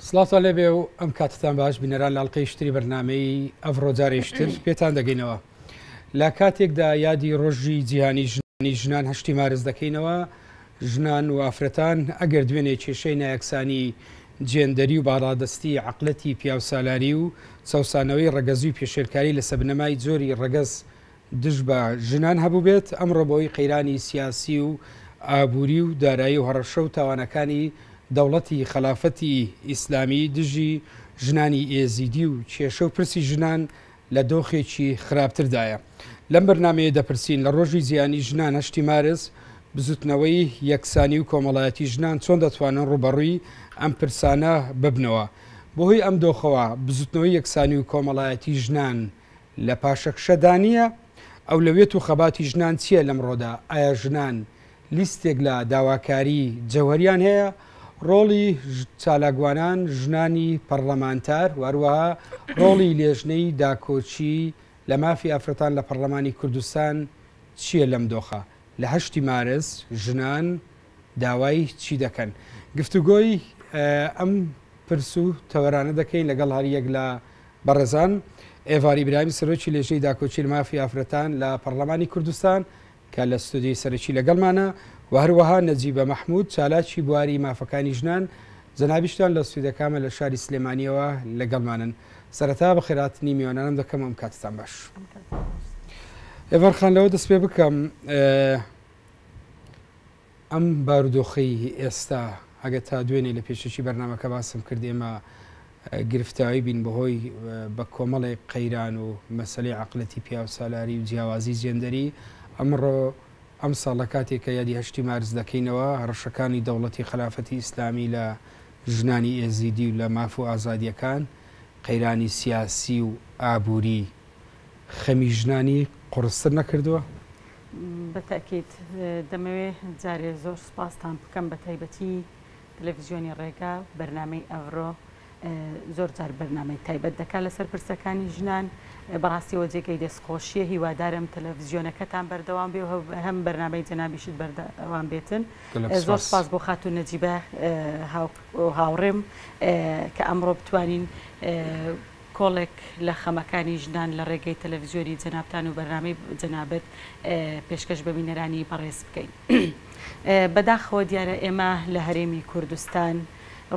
سڵاتە لێبێ و ئەم کاتتان باش بینەران لە ئەڵقەی شتری بەرنامەی ئەڤڕۆ جارێشتر پێتان دەگەینەوە. لە کاتێکدا یادی ڕۆژی جیهانی ژنان 8 مارس دەکەینەوە، ژنان و ئافرەتان ئەگەر دوێنێ کێشەی نایەکسانی جێندەری و باڕادەستی عەقڵەتی پیاوسالاری و چەوسانەوەی ڕەگەزی و پێشێرکاری لە سەبنەمای زۆری ڕەگەز دژ بە ژنان هەبوو بێت، ئەمڕۆ بەوەی قەیرانی سیاسی و ئابووری و دارایی و هەڕەشە و تاوانەکانی دەوڵەتی خەلافەتی ئیسلامی دژی ژنانی ئێزیدی و کێشە و پرسی ژنان لە دۆخێکی خراپتردایە. لەم بەرنامەیە دەپرسین لە ڕۆژی زیانی ژنان 8 مارس بزوتنەوەی یەکسانی و کۆمەڵایەتی ژنان چۆن دەتوانن ڕوبەڕووی ئەم پرسانە ببنەوە. بۆهۆی ئەم دۆخەوە بزوتنەوەی یەکسانی و کۆمەڵایەتی ژنان لە پاشەکشەدانیە ئەو لەوێت و خەباتی ژنان چییە لەمڕۆدا؟ ئایا ژنان لیستێک لە داواکاری جەوهریان هەیە؟ ڕۆڵی چالاگوانان ژنانی پەرلەمانتار وەروەها ڕۆڵی لێژنەی داکۆچی لە مافی ئافرەتان لە پەرلەمانی کوردستان چییە لەم دۆخە؟ لە 8 مارس ژنان داوای چی دەکەن؟ گفتوگۆی ئەم پرس و تەوەرانە دەکەین لەگەڵ هەریەک لە بەڕێزان ئێڤاری برامی سەرۆکی لێژنەی داکۆچی لە مافی ئافرەتان لە پەرلەمانی کوردستان کە لە ستودیۆی سەرەکی لەگەڵمانە و هەروەها نەجیبە مەحموود چالاکی بواری مافەکانی ژنان جەنابیشتان لە ستودیۆکامە لە شاری سلێمانیەوە لەگەڵمانن. سەرەتا بە خێراتنی میوانانم دەکەم ئەم کاتتان باش. ئێڤەرخان لەوە دەست پێ بکەم ئەم بارودۆخەی ئێستا ئەگە تا دوێنێ لە پێشەکی بەرنامەکە باسم کرد ئێمە گرفتاوی بین بەهۆی بە کۆمەڵێک قەیران و مەسەلەی عەقڵەتی پیاوسالاری و جیاوازی جێندەری ئەمڕۆ ئەم ساڵە کاتێککە یادی 8 مارس دەکەینەوە هەڕەشەکانی دەوڵەتی خەلافەتی ئیسلامی لە ژنانی ئێزیدی و لە ماف و ئازادیەکان قەیرانی سیاسی و ئابووری خەمی ژنانی قڕستر نەکردووە؟ بەتەکیت دەمەوێت جارێ زۆر سپاسان بکەم بە تایبەتی تەلەڤیزیۆنی ڕێگا بەرنامەی ئەڤڕۆ زۆر جار بەرنامەی تایبەت دەکات لەسەر پرسەکانی ژنان بەڕاستیەوە جێگەی دەستخۆشیە هیوادارم تەلەڤیزیۆنەکەتان بەردەوام بێ و هەم بەرنامەی جەنابیشت بەردەوام بێتن. زۆر سپاس بۆ خاتون نەجیبە هاوڕێم کە ئەمڕۆ بتوانین کۆڵێک لە خەمەکانی ژنان لە ڕێگەی تەلەڤیزیۆنی جەنابتان و بەرنامەی جەنابەت پێشکەش بە بینەرانی بەڕێز بکەین. بەداخەوە دیارە ئێمە لە هەرێمی کوردستان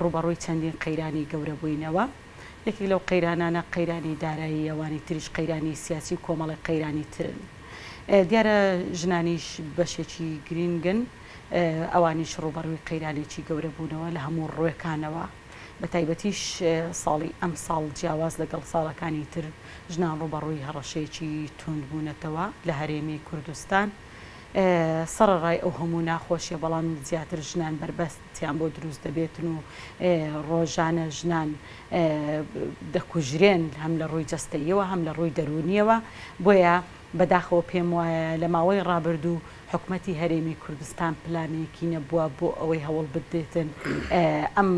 ڕوبەڕووی چەندین قەیرانی گەورە بووینەوە. یەکێک لەو قەیرانانە قەیرانی دارایی ئەوانی تریش قەیرانی سیاسی کۆمەڵی قەیرانی ترن. دیارە ژنانیش بەشێکی گرینگن، ئەوانیش ڕوبەڕووی قەیرانێکی گەورە بوونەوە لە هەموو ڕوێکانەوە. بە تایبەتیش ساڵی ئەم ساڵ جیاواز لەگەڵ ساڵەکانی تر ژنان ڕوبەڕووی هەڕەشەیەکی توند بوونەتەوە لە هەرێمی کوردستان. سەرڕای ئەو هەموو ناخۆشیە، بەڵام زیاتر ژنان بربەستیان بۆ دروست دەبێتن و ڕۆژانە ژنان دەکوژرێن هەم لە ڕووی جەستەییەوە هەم لە ڕووی دەرونیەوە. بۆیە بەداخەوە پێم وایە لە ماوەی ڕابردوو حکومەتی هەرێمی کوردستان پلانێکی نەبووە بۆ ئەوەی هەوڵ بدێتن ئەم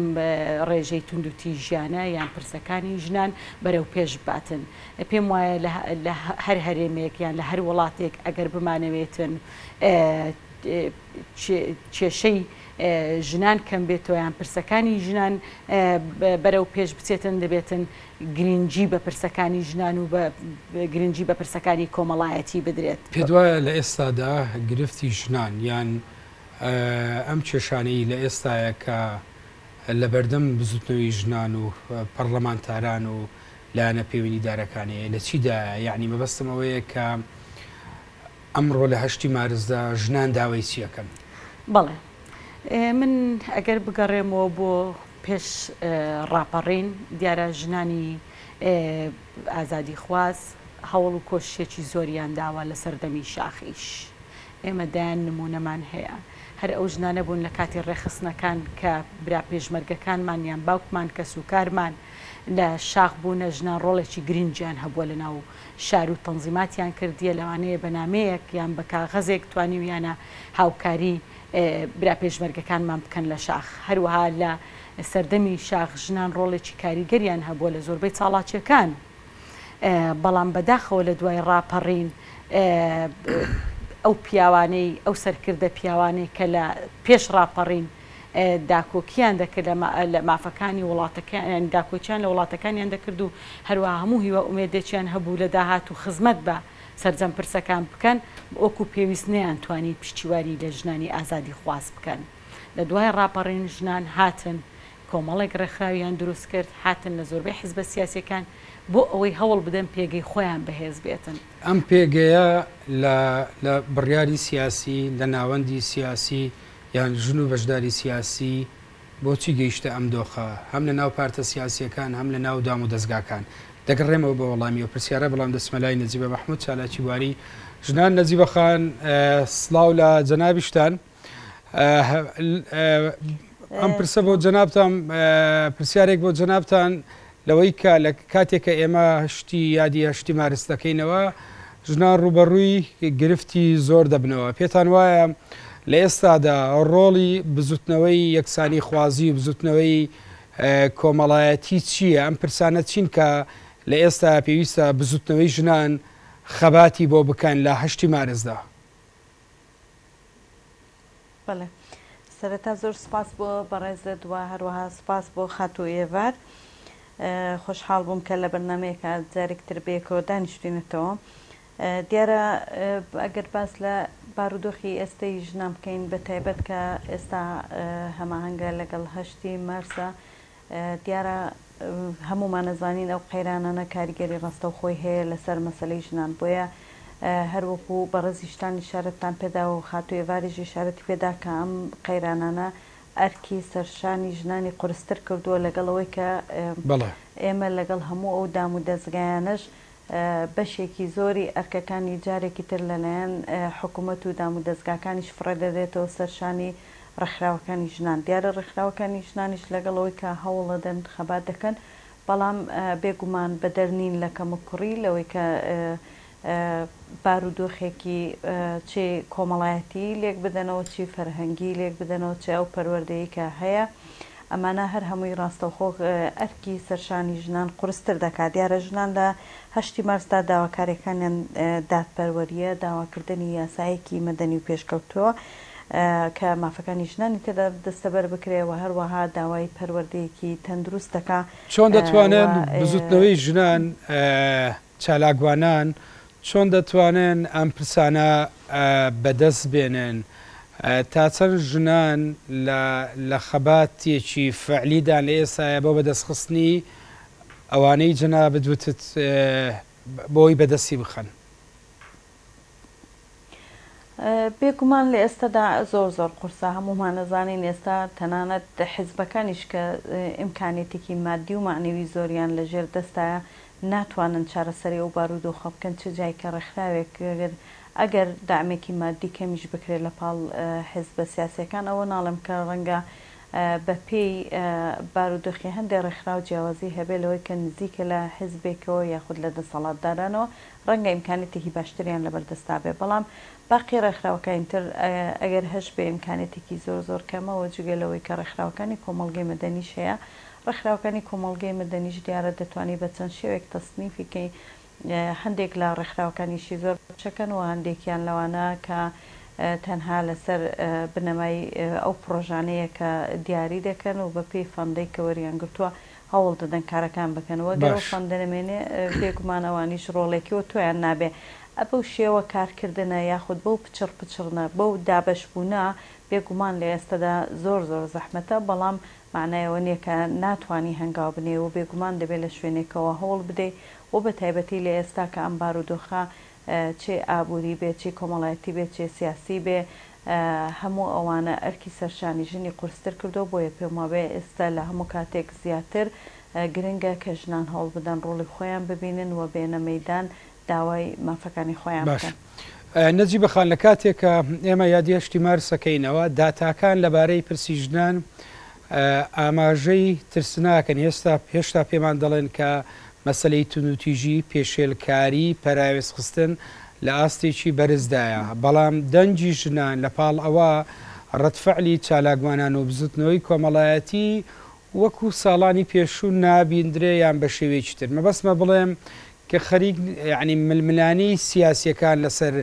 ڕێژەی تونند و تیژیانە یان پرسەکانی ژنان بەرەو پێش باتن. پێم وایە لە هەر هەرێمێک یان لە هەر وڵاتێک ئەگەر بمانەوێتن کێشەی ژنان کەم بێتەوە یان پرسەکانی ژنان بەرەو پێش بچێتن دەبێتن گرنگجی بە پرسەکانی ژنان و گرنگجی بە پرسەکانی کۆمەڵایەتی بدرێت. پێت وایە لە ئێستادا گرفتی ژنان یان ئەم کێشانەی لە ئێستاە کە لە بەردەم بزوتنەوەی ژنان و پەرلەمانتاران و لایەنە پەیوەندیدارەکانەیە لە چیدا؟ یعنی مەبەستم ئەوەیە کە ئەمڕۆ لە 8 مارسدا ژنان داوای چیەکەن؟ بەڵێ من ئەگەر بگەڕێمەوە بۆ پێش ڕاپەڕین دیارە ژنانی ئازادی خواز هەوڵ و کۆشیێکی زۆریان داوە لە سەردەمی شاخیش. ئێمە دایان نمونەمان هەیە. هەر ئەو ژنانە بوون لە کاتی ڕێخستنەکان کە برا پێشمەرگەکانمان یان باوکمان کە سوکارمان لە شاخ بوونە ژنان ڕۆڵێکی گرنگیان هەبووە لە ناو شار و تەنزیماتیان کردیە لەوانەیە بەنامەیەک یان بە کاغەزێک توانی و یانە هاوکاری برا پێشمەرگەکانمان بکەن لە شاخ. هەروەها لە سەردەمی شاخ ژنان ڕۆڵێکی کاریگەریان هەبووە لە زۆربەی چاڵاچیەکان. بەڵام بەداخەوە لە دوای ڕاپەڕین ئەو پیاوانەی ئەو سەرکردە پیاوانەی کە لە پێش ڕاپەڕین داکۆکیان دەکرد لە مافەکانی وڵاتەکان داکۆچیان لە وڵاتەکانیان دەکرد و هەروە هەموو هیوە ئومێدێکیان هەبوو لە داهات و خزمەت بە سەرجەم پرسەکان بکەن وەکو پێویست نەیان توانی پشتیواری لە ژنانی ئازادی خواست بکەن. لە دوای ڕاپەڕین ژنان هاتن کۆمەڵێک ڕێکخراویان دروست کرد هاتن لە زۆربەی حیزبە سیاسیەکان بۆ ئەوەی هەوڵ بدەن پێگەی خۆیان بەهێز بێتن. ئەم پێگەیە لە بڕیاری سیاسی لە ناوەندی سیاسی یان ژن و بەشداری سیاسی بۆچی گەیشتە ئەم دۆخە هەم لە ناو پارتە سیاسیەکان هەم لە ناو دام و دەستگاکان دەگەڕێمەوە بە وەڵامی و پرسیارە بەڵام دەسمەلای نەجیبە مەحموود چالاکی واری. ژنان نەجیبە خان سڵاو لە جەنابیشتان. ئەم پرسە بۆ جەنابتان پرسیارێک بۆ جەنابتان لەوەی کە لە کاتێکە ئێمە هەشتی یادی هەشتی مارس دەکەینەوە ژنان ڕوبەڕووی گرفتی زۆر دەبنەوە. پێتان وایە لە ئێستادا ڕۆڵی بزوتنەوەی یەکسانی خوازی و بزوتنەوەی کۆمەڵایەتی چییە؟ ئەم پرسانە چین کە لە ئێستا پێویستە بزوتنەوەی ژنان خەباتی بۆ بکەن لە هەشتی مارسدا؟ بەڵێ سەرەتا زۆر سپاس بۆ بەڕێزت و هەروەها سپاس بۆ خەت و ئێوار. خۆشحاڵ بووم کە لە بەرنمەیەکە جارێکتر بێکەوە دانیشتوینەتەوە. دیارە ئەگەر باس لە بارودۆخی ئێستای ژنان بکەین بە تایبەت کە ئێستا هەماهەنگە لەگەڵ هەشتی مارسە دیارە هەمومان نەزانین ئەو قەیرانانە کاریگەری ڕاستە و خۆی هەیە لەسەر مەسەلەی ژنان بۆیە هەروەکو بەڕێزیشتانی شارەتتان پێدا و خاتو ێواریژی شارەتی پێدا کە ئەم قەیرانانە ئەرکی سەرشانی ژنانی قورستر کردووە لەگەڵەوەی کە ئێمە لەگەڵ هەموو ئەو دام و دەستگایانەش بەشێکی زۆری ئەرکەکانی جارێکی تر لەلایەن حکوومەت و دام و دەستگاکانیش فڕێ دەدرێتەوە سەرشانی ڕێکخراوەکانی ژنان. دیارە ڕێکخراوەکانی ژنانیش لەگەڵەوەی کە هەوڵە دەن خەبات دەکەن بەڵام بێگومان بەدەرنین لە کەمەکوڕی لەوەی کە بارودۆخێکی چێ کۆمەڵایەتی لێک بدەنەوە چی فەرهەنگی لێک بدەنەوە چێ ئەو پەروەردەیە کە هەیە ئەمانە هەر هەمووی ڕاستەوخۆ ئەرکی سەرشانی ژنان قورستر دەکات. دیارە ژنان لە هەشتی مارسدا داواکاریەکانیان دادپەروەریە داواکردنی یاسایەکی مەدەنی و پێشکەوتووە کە مافەکانی ژنانی تێدا دەستەبەر بکرێەوە هەروەها داوای پەروەردەیەکی تەندروست دەکا. چۆن دەتوانێت بزوتنەوەی ژنان چالاکوانان چۆن دەتوانن ئەم پرسانە بەدەست بێنن تا چەند ژنان لە خەباتێکی فعلیدان لە ئێستاە بۆ بەدەستخستنی ئەوانەی جەنا بدوتت بۆی بەدەستی بخەن؟ بێگومان لە ئێستادا زۆر قورسە هەمومان نەزانین ئێستا تەنانەت حیزبەکانیش کە ئیمکانێتێکی مادی و معنەوی زۆریان لەژێر دەستایە ناتوانن چارەسەری ئەو بارودۆخە بکەن چ جای کە ڕێکخراوێک ئەگەر دامێکی مادی کەمیش بکرێت لە پاڵ حیزبە سیاسیەکان ئەوە ناڵم کە ڕەنگە بە پێی بارودۆخی هەندێک ڕێکخراو جیاوازی هەبێت لەوەی کە نزیکە لە حیزبێکەوە یاخود لە دەسەڵاتدارانەوە ڕەنگە ئیمکانێتێکی باشتریان لەبەردەستا بێ بەڵام باقی ڕێکخراوەکانتر ئەگەر هەش بێ ئیمکانێتێکی زۆر کەمەوە جگەلەوەی کە ڕێکخراوەکانی کۆمەڵگەی مەدەنیش هەیە ڕێکخراوەکانی کۆمەڵگەی مەدەنیش دیارە دەتوانێت بە چەند شێوێک تەسنیفیکەی هەندێک لە ڕێکخراوەکانیشی زۆر بچەکەن و هەندێکیان لەوانە کە تەنها لەسەر بنەمای ئەو پرۆژانەیە کە دیاری دەکەن و بە پێی فەندەی کە وەریان گرتووە هەوڵ دەدەن کارەکان بکەنەوە گەڕ فەندەنەمێنێ بێگومانەوەنیش ڕۆڵێکیەوە تۆیان نابێ ئەبەو شێوە کارکردنە یاخود بەو پچڕنە بەو دابشبوونا بێگومان لە ئێستادا زۆر زەحمەتە بەڵام معنایەوە نییە کە ناتوانانی هەنگاو بنێ و بێگومان دەبێت لە شوێنێکەوە هەوڵ بدەیت و بە تایبەتی لە ئێستا کە ئەم بارودۆخە چێ ئابووری بێ چی کۆمەڵایەتی بێت چێ سیاسی بێ هەموو ئەوانە ئەرکی سەرشانی ژنی قورستر کردو بۆیە پێما بێ ئێستا لە هەموو کاتێک زیاتر گرنگە کە ژنان هەوڵ بدەن ڕۆڵی خۆیان ببینن و بێنە مەیدان داوای مافەکانی خۆیان بکەن. نەجیبە خان لە کاتێکە ئێمە یادی هەشتی مارسەکەینەوە داتاکان لەبارەی پرسی ژنان ئاماژەی ترسناکەن هێشتا پێمان دەڵێن کە مەسلەی تونوتیژی پێشێلکاری پەراوێز خستن لە ئاستێکی بەرزدایە بەڵام دەنجی ژنان لە پاڵ ئەوە ڕەتفعلی چالاکوانان و بزوتنەوەی کۆمەڵایەتی وەکو ساڵانی پێشوو نابیندرێ یان بە شێوەیەکی تر مەبەستمە بڵێم کە خەریک یعنی ململانی سیاسیەکان لەسەر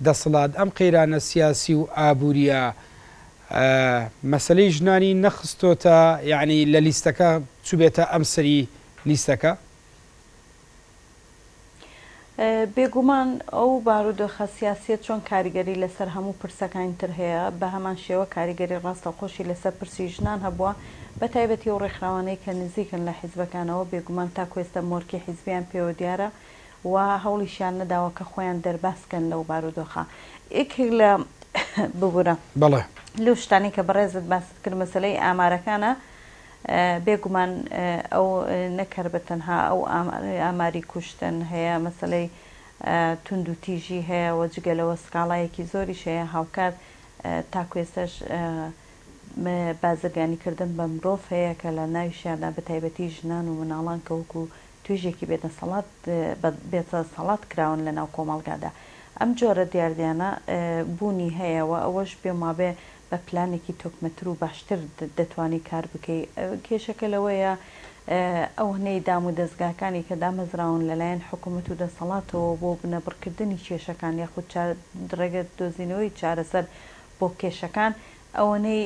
دەسەڵات ئەم قەیرانە سیاسی و ئابووریە مەسلەی ژنانی نەخستۆتە یعنی لە لیستەکە چوبێتە ئەم سەری لیستەکە؟ بێگومان ئەو بارودۆخە سیاسیەت چۆن کاریگەری لەسەر هەموو پرسەکانی تر هەیە بە هەمان شێوە کاریگەری ڕاستەخۆشی لەسەر پرسی ژنان هەبووە بە تایبەتی و ڕێکخراوانەی کە نزیکن لە حیزبەکانەوە بێگومان تاکو ئێستا مۆرکی حیزبیان پێوە دیارە و هەوڵیشیان نەداوە کە خۆیان دەرباسکەن لەو بارودۆخە یەکێک لە ببوورە بەڵێ لەو شتانی کە بەڕێزت باست کرد مەسەلەی ئامارەکانە بێگومان ئەو نەکەر بە تەنها ئەو ئاماری کوشتن هەیە مەسەلەی تونند و تیژی هەیە و جگەلەوە سکاڵایەکی زۆریش هەیە هاوکار تاکو ئێستاش بازرگانیکردن بە مرۆڤ هەیە کە لە ناویشیاندا بە تایبەتی ژنان و مناڵان کە وەکو توێژێکی بێتە سەڵات کراون لە ناو کۆمەڵگادا ئەم جۆرە دیاردیانە بوونی هەیەەوە ئەوەش پێمابێ بە پلانێکی تۆکمەتر و باشتر دەتوانی کار بکەیت کێشەکە لەوەیە ئەو هەنەی دام و دەستگاکانی کە دامەزراون لەلایەن حکوومەت و دەسەڵاتەوە بۆ بنەبڕکردنی کێشەکان یاخود ڕێگە دۆزینەوەی چارەسەر بۆ کێشەکان ئەوەنەی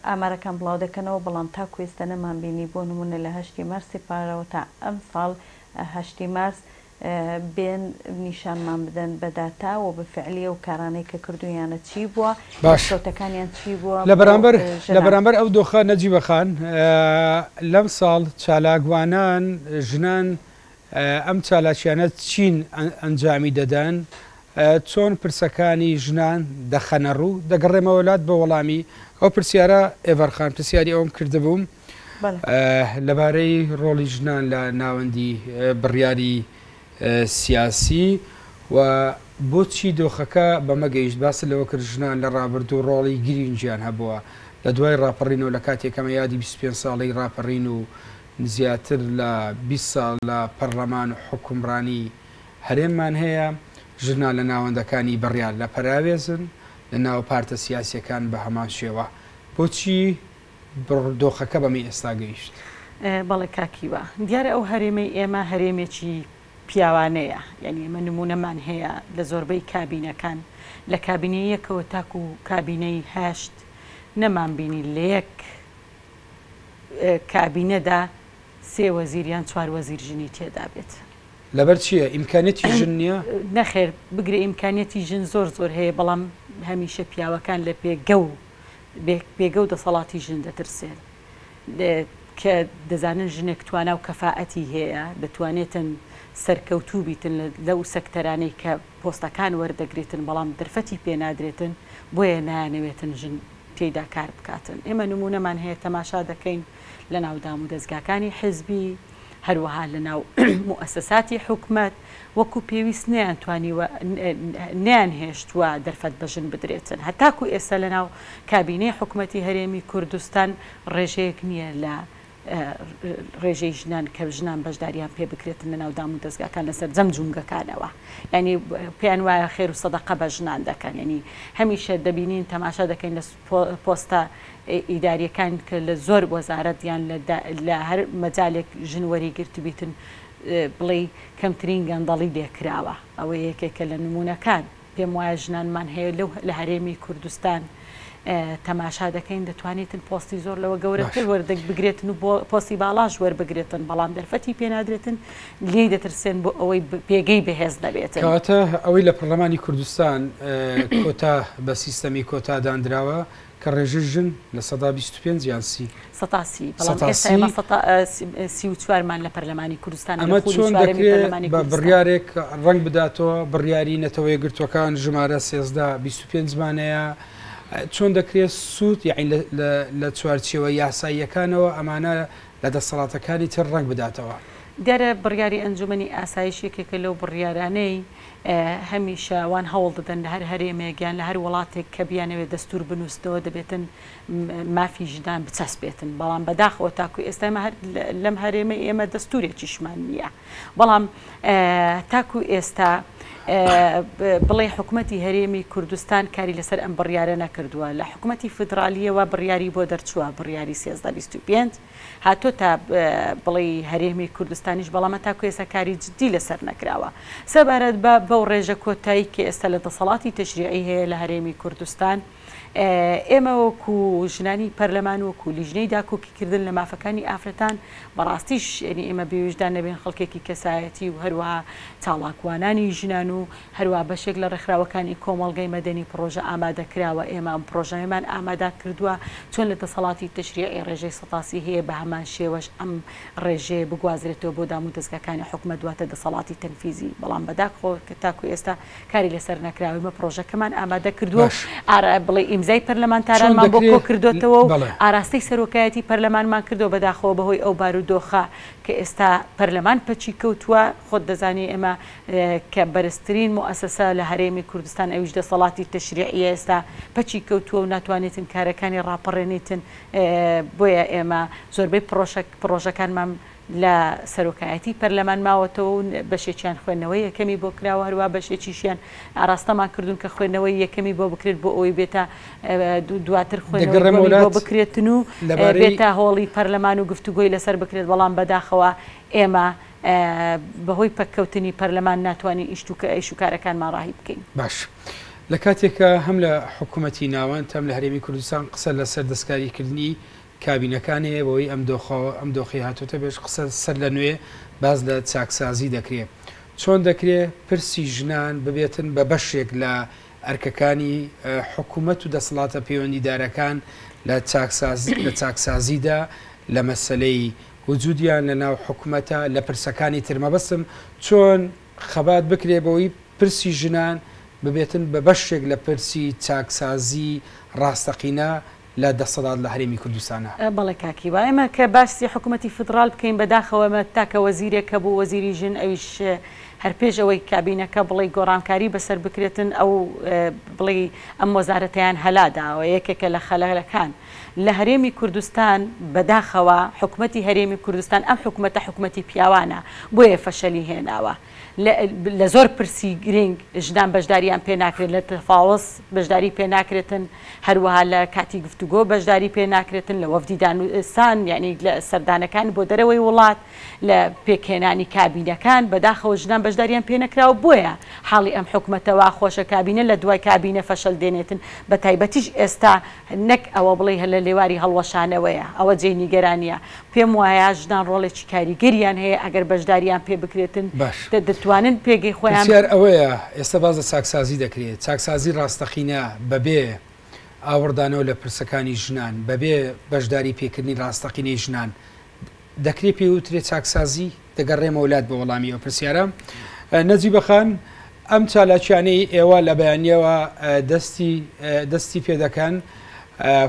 ئامارەکان بڵاو دەکەنەوە بەڵام تا کوێستە نەمان بینی بۆ نمونە لە 8 مارسی پارەوە تا ئەم ساڵ 8 مارس بێن نیشانمان بدەن بەداتا و بە فعلیە و کارانەی کە کردویانە چی بووە باشۆتەکانیان چی بووە لە بەرامبەر ئەو دۆخە نەجیبەخان لەم ساڵ چالاکوانان ژنان ئەم چالاکیانە چین ئەنجامی دەدەن چۆن پرسەکانی ژنان دەخەنە ڕوو دەگەڕێمەوە وڵات بە وەڵامی ئەو پرسیارە ئێڤەرخان پرسیاری ئەوم کردبووم لەبارەی ڕۆڵی ژنان لە ناوەندی بڕیاری سیاسی و بۆچی دۆخەکە بەمەگەیشت باسە لەوە کرد ژنان لە ڕابردوو ڕۆڵی گرنگیان هەبووە لە دوای ڕاپەڕینەوە لە کاتێکەمە یادی 25 ساڵی ڕاپەڕین و زیاتر لە 20 ساڵ لە پەرلەمان و حکومڕانی هەرێممان هەیە ژنان لە ناوەندەکانی بڕیار لە پەراوێزن لە ناو پارتە سیاسیەکان بە هەمان شێوە بۆچی دۆخەکە بەمی ئێستا گەیشت؟ بەڵێ کاکیوە دیارە ئەو هەرێمەی ئێمە هەرێمێکی پیاوانەیە یعنی ئێمە نمونەمان هەیە لە زۆربەی کابینەکان لە کابینەیەکەوە تاکو و کابینەی هەشت نەمان بینی لە یەک کابینەدا 3 وەزیریان 4 وەزیر ژنی تێدا بێت لەبەر چییە ئیمکانێتی ژن نییە؟ نەخێر بگرێ ئیمکانێتی ژن زۆر هەیە بەڵام هەمیشە پیاوەکان لە پێگە و دەسەڵاتی ژن دەترسێن کە دەزانن ژنێک توانە و کەفاەتی هەیە دەتوانێتن سەرکەوتوو بیتن لەو سەکتەرانەی کە پۆستەکان وەردەگرێتن بەڵام دەرفەتی پێنادرێتن بۆیە نایانەوێتن ژن تێیدا کار بکاتن ئێمە نمونەمان هەیە تەماشا دەکەین لە ناودام و دەستگاکانی حیزبی هەروەها لە ناو موسساتی حکومەت وەکو پێویست نیان هێشتووە دەرفەت بەژن بدرێتن هەتاکو ئێستا لە ناو کابینەی حکوومەتی هەرێمی کوردستان ڕێژەیەک نییە لە ڕێژەی ژنان کە ژنان بەشداریان پێ بکرێتن لە ناودام و دەستگاکان لەسەر جەم جونگەکانەوە ینی پێیان وایە خێر و سەدەقە بە ژنان دەکەن ینی هەمیشە دەبینین تەماشا دەکەین لە پۆستە ئیداریەکان کە لە زۆر وەزارەتیان لە هەر مەجالێک ژنوەری گرت بیتن بڵێ کەمترین گەندەڵی لێکراوە ئەوە یەکێکە لە نمونونەکان پێم وایە ژنانمان هەیە لە هەرێمی کوردستان تەماشا دەکەین دەتوانێتن پۆستی زۆر لەوە گەورەتر وەردەک بگرێتن و بۆ پۆستی باڵاش وەربگرێتن بەڵام دەرفەتی پێنادرێتن لێ دەترسێن بۆ ئەوەی پێگەی بەهێز دەبێتن کەواتە ئەوەی لە پەرلەمانی کوردستان کۆتا بە سیستەمی کۆتا دانراوە کە ڕێژە ژن لە 125 یان 30 34مان لە پەرلەمانی کوردستان ئەمە چۆن دەکرێت بە بڕیارێک ڕنگ بداتەوە بڕیاری نەتەوەی گرتوەکان ژمارە 25 مانەیە چۆن دەکرێت سوود یعنی لە چوارچێوە یاساییەکانەوە ئەمانە لە دەسەڵاتەکانی تر ڕنگ بداتەوە دیارە بڕیاری ئەنجومەنی ئاسایش یەکێکە لەو بڕیارانەی هەمیشە وان هەوڵ دەدەن لە هەر هەرێمێکیان لە هەر وڵاتێک کە بیانەوێت دەستور بنووسەوە دەبێتن مافی ژنان بچەسبێتن بەڵام بەداخەوە تاکو ئێستا لەم هەرێمە ئێمە دەستورێکیشمان نییە بەڵام تاکو ئێستا بڵێ حکوومەتی هەرێمی کوردستان کاری لەسەر ئەم بڕیارە نەکردووە لە حکوومەتی فدرالیەوە بڕیاری بۆ دەرچووە بڕیاری 1325 هاتۆ تا بڵێ هەرێمی کوردستانیش بەڵامە تا کوێسە کاری جدی لەسەر نەکراوە سەبارەت بە بەو ڕێژە کۆتایی کە ئێستا لە دەسەڵاتی تەشریعی هەیە لە هەرێمی کوردستان ئێمە وەکو ژنانی پەرلەمان وەکو لیژنەی داکۆکیکردن لە مافەکانی ئافرەتان بەڕاستیش ینی ئێمە بێویژدان نەبێن خەڵکێکی کەسایەتی و هەروەها چاڵاکوانانی ژنان و هەروە بەشێک لە ڕێکخراوەکانی کۆمەڵگەی مەدەنی پرۆژە ئامادەکراوە ئێمە ئەم پرۆژەمان ئامادا کردووە چۆن لە دەسەڵاتی تەشریعی ڕێژەی سەتاسی هەیە بە هەمان شێوەش ئەم ڕێژەیە بگوازرێتەوە بۆ دام و دەستگاکانی حکومەت دواتە دەسەڵاتی تەنفیزی بەڵام بەداخۆ کە تاکو ئێستا کاری لەسەر نەکراویمە پرۆژەکەمان ئامادە کردووە بڵێ ئیمزای پەرلەمانتارانمان بۆ کۆ کردوتەوە و ئاراستەی سەرۆکایەتی پەرلەمانمان کردو بەداخەوە بەهۆی ئەو بارودۆخە کە ئێستا پەرلەمان پەچی کەوتووە خۆت دەزانی ئێمە کە بەرزترین مؤسسە لە هەرێمی کوردستان ئەویش دەسەڵاتی تەشریعی ئێستا پەچی کەوتووە و ناتوانێتن کارەکانی ڕاپەڕێنیتن بۆیە ئێمە زۆربەی پرۆژەکانمان لە سەرۆکایەتی پەرلەمان ماوەتەوە و بەشێکیان خوێندنەوەی یەکەمی بۆ کراوە هەروە بەشێکیشیان ئاراستەمان کردوون کە خوێندنەوەی یەکەمی بۆ بکرێت بۆ ئەوەی بێتە دواتر خوێندنەوەی بۆ بکرێتن و بێتە هۆڵی پەرلەمان و گفتوگۆی لەسەر بکرێت بەڵام بەداخەوە ئێمە بەهۆی پەککەوتنی پەرلەمان ناتوانین ئیش و کارەکانمان ڕاهی بکەین. باش لە کاتێکە هەم لە حکوومەتی ناوان تەم لە هەرێمی کوردستان قسە لەسەر دەستکاریکردنی کابینەکانەیە بۆی ئەم دۆخی هاتوۆتە بێش قسە سەر لە نوێ باز لە چاکسازی دەکرێت چۆن دەکرێت پرسی ژنان ببێتن بە بەشێک لە ئەرکەکانی حکوومەت و دەسەڵاتە پەیوەندیدارەکان لە چاکسازیدا لە مەسلەی وجودیان لە ناو حکوومەتە لە پرسەکانی ترمەبەستم چۆن خەبات بکرێ بەوەی پرسی ژنان ببێتن بە بەشێک لە پرسی چاکسازی ڕاستەقینە لە دەسەڵات لە هەرێمی کوردستانە. بەڵێ کاکی وایە ئێمە کە باسی حکوومەتی فدرال بکەین بەداخەوەمە تاکە وەزیرێکە بۆ وەزیری ژن ئەویش هەر پێش ئەوەی کابینەکە بڵێ گۆڕانکاری بەسەر بکرێتن ئەو بڵێ ئەم وەزارەتیان هەلاداوە یەکێکە لە خەلەکان لە هەرێمی کوردستان بەداخەوە حکوومەتی هەرێمی کوردستان ئەم حکوومەتە حکوومەتی پیاوانە بۆیە فەشەلی هێناوە لە زۆر پرسی گرنگ ژنان بەشداریان پێ ناکرێت لە تەفاوەس بەشداری پێ ناکرێتن هەروەها لە کاتی گفتوگۆ بەشداری پێ ناکرێتن لە وەفدیدان و ئێسان یعنی لە سەردانەکان بۆ دەرەوەی وڵات لە پێکهێنانی کابینەکان بەداخەوە ژنان بەشداریان پێ نەکراوە بۆیە حاڵی ئەم حکوومەتەوە خۆشە کابینە لە دوای کابینە فەشەل دێنێتن بە تایبەتیش ئێستا نەک ئەوە بڵێ هە لە لێواری هەڵوەشانەوەیە ئەوە جێی نیگەرانیە پێم وایە ژنان ڕۆڵێکی کاریگەریان هەیە ئەگەر بەشداریان پێ بکرێتن دەتوانن پێگەی خۆیان ئەوەیە ئێستا باز لە چاکسازی دەکرێت چاکسازی ڕاستەقینە بەبێ ئاوردانەوە لە پرسەکانی ژنان بەبێ بەشداری پێکردنی ڕاستەقینەی ژنان دەکرێت پێ وترێت چاکسازی دەگەڕێمە وڵات بە وەڵامی ئەو پرسیارە نەجی بەخان ئەم چالاکیانەی ئێوە لە بەیانیەوە دەستی پێ دەکەن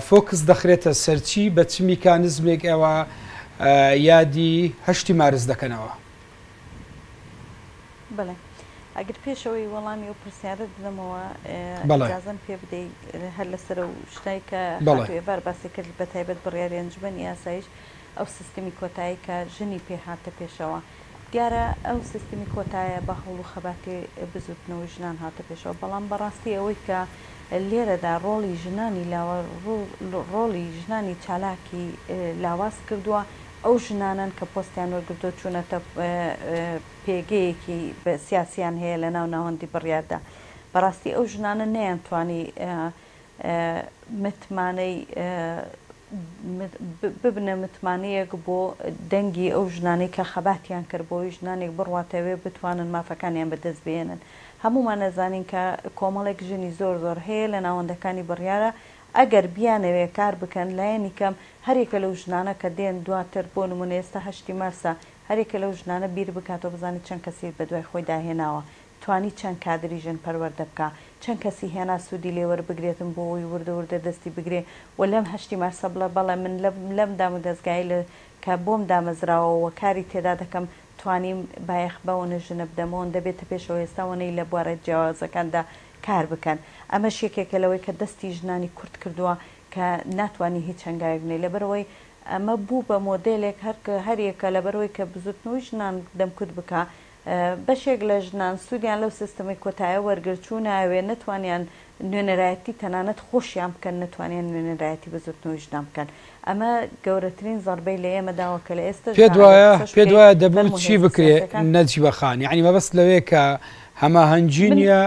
فۆکس دەخرێتە سەرچی بە چ میکانزمێک ئێوە یادی 8 مارس دەکەنەوە. بڵێ ئەگەر پێشەوەی وەڵامی و پرسیارە بدەمەوە ئاجازەم پێ بدەیت هەر لەسەر و شتای کە هاتوێبار باسی کرد بە تایبەت بڕیاری ئەنجومەنی یاسایش ئەو سیستمی کۆتایی کە ژنی پێ هاتە پێشەوە دیارە ئەو سیستمی کۆتایە بە هەوڵ و خەباتی بزوتنەوەی ژنان هاتە پێشەوە بەڵام بەڕاستی ئەوەی کە لێرەدا ڕۆڵی ژنانی ڕۆڵی ژنانی چالاکی لاواز کردووە ئەو ژنانن کە پۆستیان وەرگرتۆ چوونەتە پێگەیەکی سیاسیان هەیە لە ناو ناوەندی بڕیاردا بەڕاستی ئەو ژنانە نەیانتوانی متمانەی ببنە متمانەیەک بۆ دەنگی ئەو ژنانەی کە خەباتیان کرد بۆی ژنانێک بڕواتەوێ بتوانن مافەکانیان بەدەست بێنن هەمومان نەزانین کە کۆمەڵێک ژنی زۆر زۆر هەیە لە ناوەندەکانی بڕیارە ئەگەر بیانەوێ کار بکەن لایەنی کەم هەرێکە لەو ژنانە کە دێن دواتر بۆ نمونە ئێستا 8 مارسە هەرێکە لەو ژنانە بیر بکاتەوە بزانێت چەند کەسی بە دوای خۆی داهێناوە توانی چەند کادری ژن پەروەردە بکە چەند کەسی هێنا سوودی لێوە بگرێتن بۆ ئەوی وردە دەستی بگرێ و لەم 8 مارسە بڵێ بەڵێ من لەم دام و دەستگای کە بۆم دامەزراوەوە کاری تێدا دەکەم توانیم بایەخ بەوەنە ژنە بدەمەوە دەبێتە پێشەوە ئێستاوەنەی لە بوارە جیاوازەکاندا کار بکەن ئەمە شێکێکە لەوەی کە دەستی ژنانی کورت کردووە کە ناتوانانی هیچ هەنگاوێک بنێ لەبەرەوەی ئەمە بوو بە مۆدلێک هەریەکە لەبەرەوەی کە بزوتنەوەی ژنان دەمکوت بکە بەشێک لە ژنان سوودیان لەو سیستەمی کۆتایە وەرگرچوو ناوێ نتوانیان نوێنەرایەتی تەنانەت خۆشیان بکەن نتوانیان نوێنەرایەتی بە زۆرتنەوەی ژنان بکەن ئەمە گەورەترین زەربەی لە ئێمەداوە کە لە ئێستا پێ وایە دەبوو چی بکرێ نەجیبە خان یعنی مەبەست لەوەیە کە هەماهەنگی نیە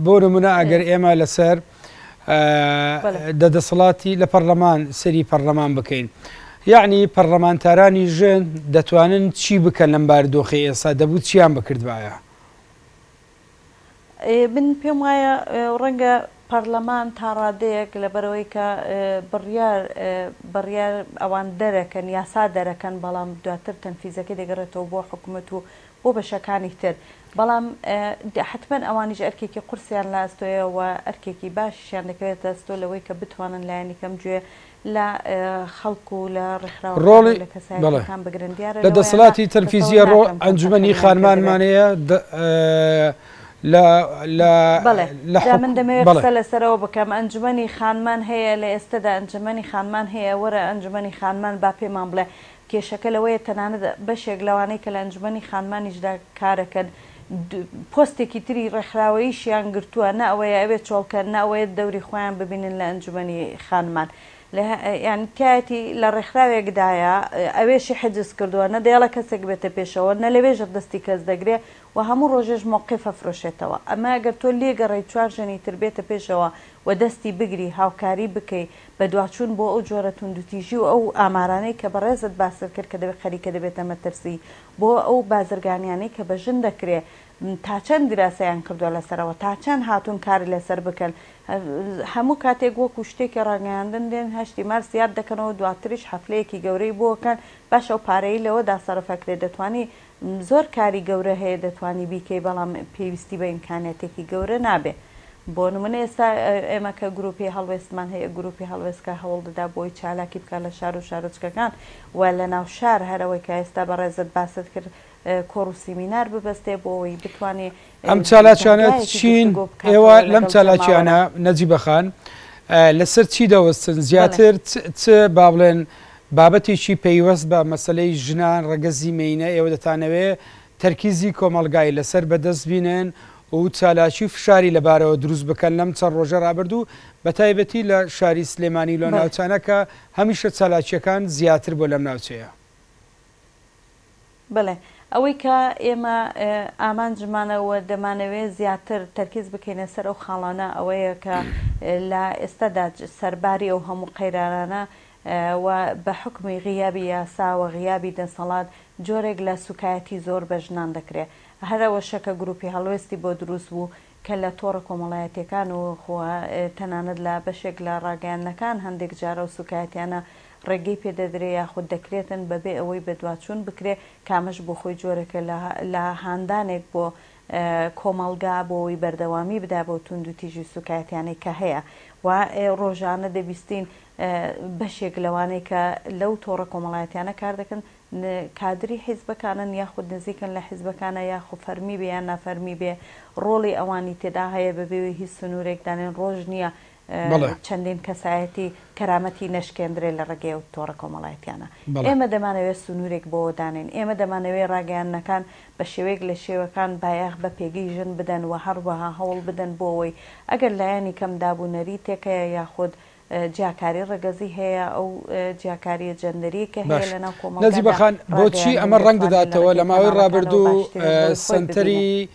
بۆ نمونە ئەگەر ئێمە لەسەر دەدەسەڵاتی لە پەرلەمان سەری پەرلەمان بکەین یعنی پەرلەمانتارانی ژن دەتوانن چی بکەن لەم بارودۆخی ئێستا دەبوو چیان بکردوایە من پێم وایە ڕەنگە پەرلەمان تا ڕادەیەک لەبەرەوەی کە بڕیار ئەوان دەرەکەن یاسا دەرەکەن بەڵام دواتر تەنفیزەکەی دەگەڕێتەوە بۆ حکوومەت و بۆ بەشەکانی تر بەڵام حتمما ئەوانیش ئەرکێکی قورسیان لە ئەستۆیەوە ئەرکێکی باشیان دەکەوێتە ئەستۆ لەوەی کە بتوانن لایەنی کەم گوێ لە خەڵکو و لە ڕێکخراوە لە کەسایەکان بگرن دیارە لە دەسەڵاتی تەلەڤیزیە ئەنجومەنی خانمانمانەیە من دەمەوێت قسە لەسەرەوە بکەم ئەنجومەنی خانمان هەیە لە ئێستادا ئەنجومەنی خانمان هەیە وەرە ئەنجومەنی خانمان با پێمان بڵێ کێشەکە لەوەیە تەنانەت بەشێک لەوانەی کە لە ئەنجومەنی خانمانیشدا کارەکەن پۆستێکی تری ڕێکخراوەییشیان گرتووە نە ئەوەیە ئەوێت چۆڵکەن ناوەیە دەوری خۆیان ببینن لە ئەنجومەنی خانمان یعنی تایەتی لە ڕێکخراوێکدایە ئەوێشی حجز کردووە نە دێڵە کەسێک بێتە پێشەوە نە لەوێژە دەستی کەس دەگرێ و هەموو ڕۆژێش موقیفە فرۆشێتەوە ئەمە ئەگەر تۆ لێگەڕی چوار ژنی تر بێتە پێشەوە و دەستی بگری هاوکاری بکەی بە دواچوون بۆ ئەو جۆرە توندوتیژی و ئەو ئامارانەی کە بەڕێزت باسر کرد کە دەبێت خەریکە دەبێتە مەترسی بۆ ئەو بازرگانیانەی کە بە ژن دەکرێ تا چەند دراسەیان کردووە لەسەرەوە تا چەند هاتوون کاری لەسەر بکەن هەموو کاتێک وەکو شتێکی ڕاگەیاندن دێن هەشتی مارس یاد دەکەنەوە دواتریش حەفلەیەکی گەورەی بۆکەن باشە و پارەی لەوەدا سەرفەکرێ دەتوانی زۆر کاری گەورە هەیە دەتوانی بیکەی بەڵام پێویستی بە ئیمکانێتێکی گەورە نابێ بۆ نمونە ئێستا ئێمە کە گروپی هەڵوێستمان هەیە گروپی هەڵوێستکە هەوڵ دەدا بۆی چالاکی بکات لە شار و شارۆچکەکان و لە ناو شار هەرەوەی کە ئێستا بەڕێزت باست کرد کۆڕ و سیمینار ببەستێ بۆەوەی بتوانێت ئەم چالاکیانە چین ئێوە لەم چالاکیانە نەجیبە خان لەسەر چی دەوەستن زیاتر چ با بڵێن بابەتێکی پەیوەست بە مەسلەی ژنان ڕەگەزی مینە ئێوە دەتانەوێ تەرکیزی کۆمەلگای لەسەر بەدەست بینن و چالاکی فشاری لەبارەوە دروست بکەن لەم چەند ڕۆژە ڕابردوو بە تایبەتی لە شاری سلێمانی لۆ ناوچانەکە هەمیشە چالاکیەکان زیاتر بۆ لەم ناوچەیە بڵێ ئەوەی کە ئێمە ئامانجمانەوە دەمانەوێت زیاتر تەرکیز بکەینە سەر ئەو خاڵانە ئەوەیە کە لە ئێستادا سەرباری ئەو هەموو قەیرانە و بە حکمی غیابی یاسا و غیابی دەسەڵات جۆرێک لە سوکایەتی زۆر بە ژنان دەکرێت هەرەوە شەکە گروپی هەڵوێستی بۆ دروست بوو کە لە تۆڕە کۆمەڵایەتیەکان و تەنانەت لە بەشێک لە ڕاگەیاندنەکان هەندێک جارە و سوکایەتیانە ڕێگەی پێدەدرێ یاخود دەکرێتن بەبێ ئەوەی بەدواچوون بکرێ کامەش بۆ خۆی جۆرەکە لە هاندانێک بۆ کۆمەڵگا بۆەوەی بەردەوامی بدا بۆ تونند و تیژی سوکایەتیانەی کە هەیە و ڕۆژانە دەبیستین بەشێک لەوانەیە کە لەو تۆڕە کۆمەڵایەتیانە کار دەکەن کادری حیزبەکانن یاخود نزیکن لە حیزبەکانە یاخود فەرمی بێ یان نافەرمی بێ ڕۆڵی ئەوانی تێدا هەیە بەبێوی هیچ سنوورێکدانێن ڕۆژ نییە چەندین کەسایەتی کەرامەتی نەشکێندرێ لە ڕێگەی و تۆڕە کۆمەڵایەتیانە ئێمە دەمانەوێت سنوورێک بۆ دانین ئێمە دەمانەوێت ڕاگەیاندنەکان بە شێوەیەک لە شێوەکان بایەخ بە پێگەی ژن بدەن و هەروەها هەوڵ بدەن بۆەوەی ئەگەر لایەنی کەم دابوونەری تێکەیە یاخود جیاکاری ڕێگەزی هەیە ئەو جیاکاریە جەندەریەکە هەیە لەناو کۆمەڵگەدا نەجیبە خان بۆچی ئەمە ڕەنگ دەداتەوە لە ماوەی ڕابردوو سنتەری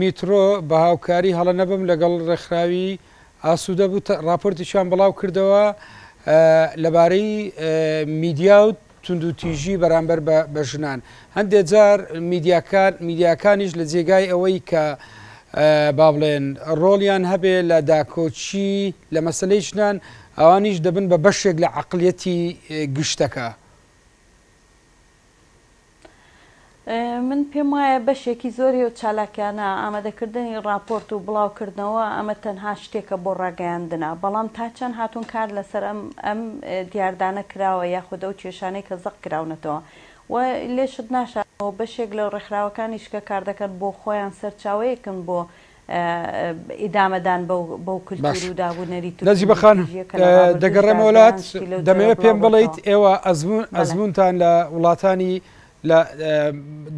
میترۆ بە هاوکاری هەڵە نەبم لەگەڵ ڕێکخراوی ئاسوودە بوو راپۆرتیشان بڵاو کردەوە لەبارەی میدیا و توندوتیژی بەرامبەر بە ژنان هەندێک جار میدیاکانیش لە جێگای ئەوەی کە با بڵێن ڕۆڵیان هەبێ لە داکۆچی لە مەسلەی ژنان ئەوانیش دەبن بە بەشێک لە عەقڵیەتی گشتەکە من پێم وایە بەشێکی زۆری و چالاکیانە ئامادەکردنی راپۆرت و بڵاوکردنەوە ئەمە تەنها شتێکە بۆ ڕاگەیاندنە بەڵام تا چەند هاتوون کار لەسەر ئەم دیاردانە کراوە یاخود ئەو کێشانەی کە زەق کراونەتەوە و لێشت ناشانەوە بەشێک لە ڕێکخراوەکانیش کە کار دەکەن بۆ خۆیان سەرچاوەیەکن بۆ ئیدامەدان بەو کولتور و دابوونەری نەجیبە خان دەگەڕێمە وڵات دەمەوێت پێم بڵیت ئێوە ئەزمونتان لە وڵاتانی لە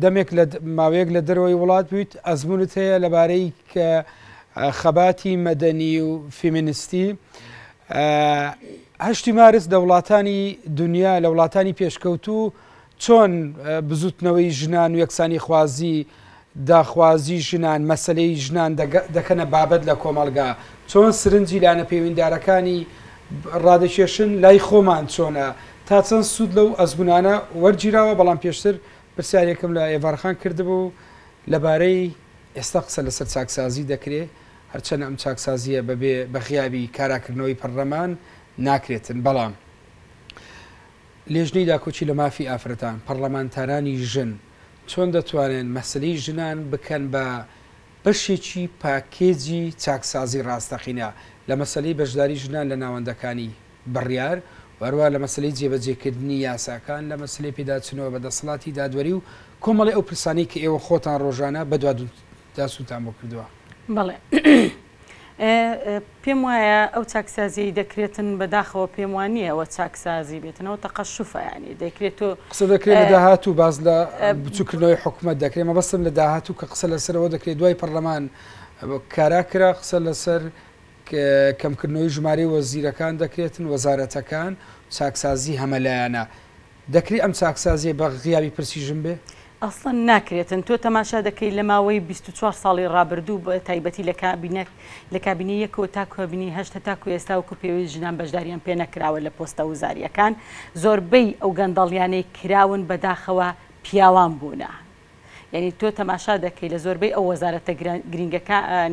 دەمێک لە ماوەیەک لە دەرەوەی وڵات بوویت ئەزمونت هەیە لەبارەی خەباتی مەدەنی و فیمینیستی هەشتی مارس لە وڵاتانی دنیا لە وڵاتانی پێشکەوتوو چۆن بزوتنەوەی ژنان و یەکسانی خوازی داخوازی ژنان مەسلەی ژنان دەکەنە بابەت لە کۆمەلگا چۆن سرنجی لاەنە پەیوەنددارەکانی ڕادەکێشن لای خۆمان چۆنە تا چەند سوود لەو ئەزمونانە وەرگیراوە بەڵام پێشتر پرسیارێکم لە ئێڤارخان کردبوو لەبارەی ئێستا قسە لەسەر چاکسازی دەکرێت هەرچەنە ئەم چاکسازیە بەبێ بەخیابی کاراکردنەوەی پەرلەمان ناکرێتن بەڵام لێژنەی داکۆچی لە مافی ئافرەتان پەرلەمانتارانی ژن چۆن دەتوانن مەسلەی ژنان بکەن بە بەشێکی پاکێجی چاکسازی ڕاستەقینە لە مەسلەی بەشداری ژنان لە ناوەندەکانی بڕیار وەروە لە مەسلەی جێبەجێکردنی یاساکان لە مەسلەی پێداچنەوە بە دەسەڵاتی دادوەری و کۆمەڵی ئەو پرسانی کە ئێوە خۆتان ڕۆژانە بە داسووتان بۆ کردووە. بەڵێ پێم وایە ئەو چاکسازی دەکرێتن بەداخەوە پێم وانە ئەوە چاکسازی بێتنەوە تەقەشوفەیانی دەکرێت و قسە دەکرێت لە داهاتوو باز لە بچووکردنەوەی حکوومەت دەکرێت مەبەستم لە داهاتوو کە قسە لەسەرەوە دەکرێت دوای پەرلەمان کاراکرا قسە لەسەر کەمکردنەوەی ژمارەی وەزیرەکان دەکرێتن وەزارەتەکان چاکسازی هەمەلایەنە دەکرێت ئەم چاکسازیە بە غیابی پرسیژن بێ ئەسڵەن ناکرێتن تۆ تەماشا دەکەی لە ماوەی 24 ساڵی ڕابردوو بە تایبەتی لە کابینی یەکەوە تا کابینی هەشتا تاکو ئێستا وکو پێویست ژنان بەشداریان پێ نەکراوە لە پۆستە وزاریەکان زۆربەی ئەو گەندەڵیانەی کراون بەداخەوە پیاوان بوونە یعنی تۆ تەماشا دەکەی لە زۆربەی ئەو وەزارەتە گرنگەکان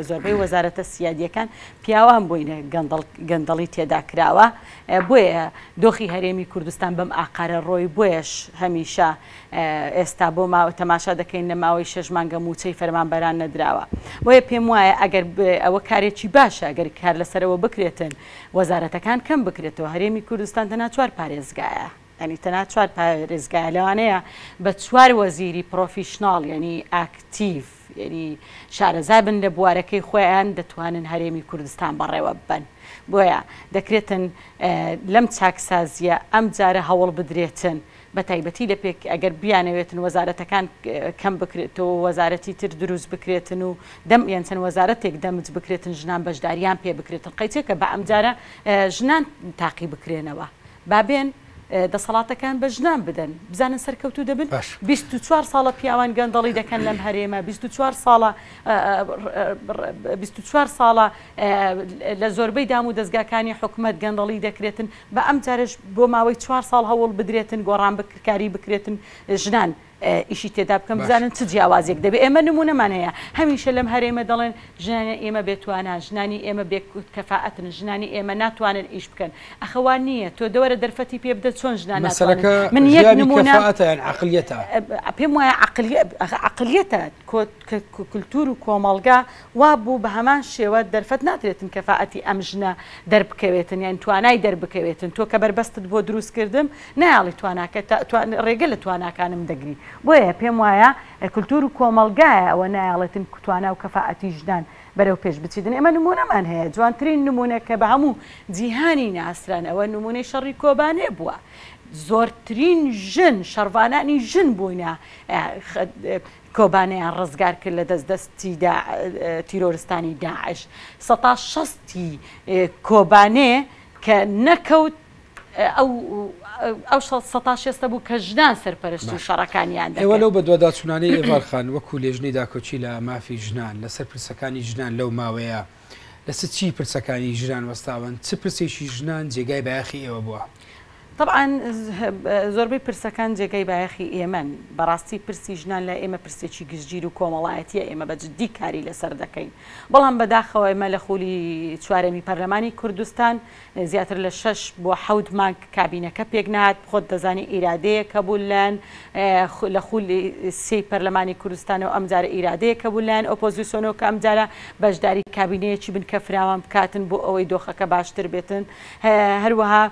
زۆربەی وەزارەتە سیادیەکان پیاوان بووینە گەندەڵی تێدا کراوە بۆیە دۆخی هەرێمی کوردستان بەم ئاقارە ڕۆی بۆیەش هەمیشە ئێستا بۆ ماوە تەماشا دەکەین لە ماوەی 6 مانگە موچەی فەرمانبەران نەدراوە بۆیە پێم وایە ئەگەر ئەوە کارێکی باشە ئەگەر کار لەسەرەوە بکرێتن وەزارەتەکان کەم بکرێتەوە هەرێمی کوردستان تەنها 4 پارێزگایە ینی تەنها 4 پارێزگای لەوانەیە بە 4 وەزیری پرۆفیشناڵ ینی ئاکتیڤ ینی شارەزای بن لە بوارەکەی خۆیان دەتوانن هەرێمی کوردستان بەڕێوە ببەن بۆیە دەکرێتن لەم چاکسازیە ئەم جارە هەوڵ بدرێتن بە تایبەتی لە پێک ئەگەر بیانەوێتن وەزارەتەکان کەم بکرێتەوە وەزارەتی تر دروست بکرێتن و دەم یانچەند وەزارەتێک دەمج بکرێتن ژنان بەشداریان پێ بکرێتن قەیچێکە بە ئەم جارە ژنان تاقی بکرێنەوە بابێن دەسەڵاتەکان بە ژنان بدەن بزانن سەرکەوتو دەبن 24 ساڵە پیاوان گەندەڵی دەکەن لەم هەرێمە 24 ساڵە لە زۆربەی دام و دەستگاکانی حکوومەت گەندەڵی دەکرێتن بە ئەم جارش بۆ ماوەی 4 ساڵ هەوڵ بدرێتن گۆڕان بکاری بکرێتن ژنان ئیشی تێدا بکەم بزانن چ جیاوازێک دەبێت ئێمە نمونەمان هەیە هەمیشە لەم هەرێمە دەڵێن ژنانی ئێمە بێتوانە ژنانی ئێمە کەفاعەتن ژنانی ئێمە ناتوانن ئیش بکەن ئەخەوان نییە تۆ دەوەرە دەرفەتی پێ بدە چۆن ژنان ناتوانن من یەک نمونە عقلیەتە پێم وایە عقلیەتە کولتور و کۆمەڵگا وا بوو بە هەمان شێوە دەرفەت ناترێتن کەفاعەتی ئەم ژنە دەربکەوێتن یان توانای دەربکەوێتن تۆ کە بەربەستت بۆ دروستکردم نایڵی تواناکە ڕێگە لە تواناکانم دەگری بۆیە پێم وایە کولتور و کۆمەلگایە ئەوە نایڵێتن کوتوانە و کەفاعەتی ژنان بەرەو پێش بچیدن ئێمە نمونەمان هەیە جوانترین نمونە کە بە هەموو جیهانی ناسران ئەوە نمونەی شەڕی کۆبانێ بووە زۆرترین ژن شەڕوانانی ژن بووینە کۆبانەیان ڕزگار کرد لە دەستدەستی تیرۆرستانی داعش 160 کۆبانێ کە نەکەوت ئەو 160 بوو کە ژنان سەرپەرشتی شەڕەکانیان دەکەن ئێوە لەو بە دوواداچوونانەی ئێڤارخان وەکو لێژنەی داکۆچی لە مافی ژنان لەسەر پرسەکانی ژنان لەو ماوەیە لەسەر چی پرسەکانی ژنان وەستاون چ پرسێکی ژنان جێگای بایەخی ئێوە بووە طبعا زۆربەی پرسەکان جێگەی بایەخی ئێمەن بەڕاستی پرسی ژنان لە ئێمە پرسێکی گشتگیر و کۆمەڵایەتیە ئێمە بە جددی کاری لەسەر دەکەین بەڵام بەداخەوە ئێمە لە خولی چوارەمی پەرلەمانی کوردستان زیاتر لە 6 بۆ 7 مانگ کابینەکە پێک نهات خۆت دەزانی ئیرادەیە کەبوولەن لە خولی 3 پەرلەمانی کوردستانەوە ئەم جارە ئیرادەیە کەبوولەن ئۆپۆزیسیۆنەوە کە ئەم جارە بەشداری کابینەیەکی بن کە فراوان بکاتن بۆ ئەوەی دۆخەکە باشتر بێتن هەروەها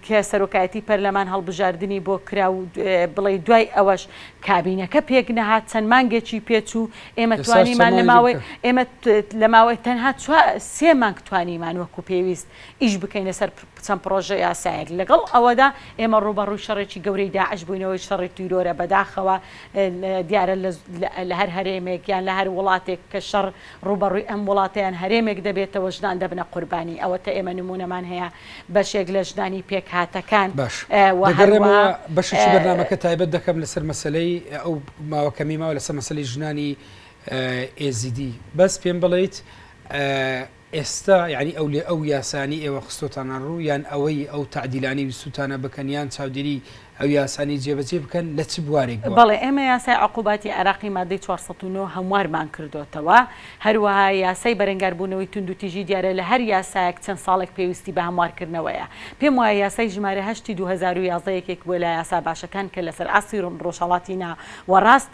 کە سەرۆکایەتی پەرلەمان هەڵبژاردننی بۆ کرا و بڵێ دوای ئەوەش کابینەکە پێک نەهات چەند مانگێکی پێچوو ئێمە توانیمان ئێمە لە ماوەی تەنها 3 مانگ توانیمان وەکو پێویست ئیش بکەینە سەر چەند پرۆژە یاسایەک لەگەڵ ئەوەدا ئێمە ڕوبەڕووی شەڕێکی گەورەی داعش بووینەوەی شەڕی تیرۆرە بەداخەوە دیارە لە هەر هەرێمێک یان لە هەر وڵاتێک کە شەڕ ڕوبەڕووی ئەم وڵاتیان هەرێمێک دەبێتەوە ژنان دەبنە قوربانی ئەوە تا ئێمە نمونەمان هەیە بەشێک لە ژنانی پێک هاتەکان بەشی بەرنامەکە تایبەت دەکەم لەسەر مەسلەی ئەو ماوەکەمی ماوە لەسەر مەسلەی ژنانی ئێزیدی بەس پێم بڵێیت ئێستا یعنی ئەو یاسانی ئێوە خستۆتانە ڕوو یان ئەوەی ئەو تعدیلانی ویستوتانە بکەنیان چاودێری ئەو یاسانی جێبەجێ بکەن لە چ بوارێک بەڵێ ئێمە یاسای عقوباتی عراقی مادەی 409 هەموارمان کردوتەوە هەروەها یاسای بەرەنگاربوونەوەی تونند و تیژی دیارە لە هەر یاسایەک چەند ساڵێک پێویستی بە هەموارکردنەوەیە پێم وایە یاسای ژمارە 8 2011 یەکێک بۆ لە یاسا باشەکان کە لەسەر ئاسی ڕۆژهەڵاتی وەڕاست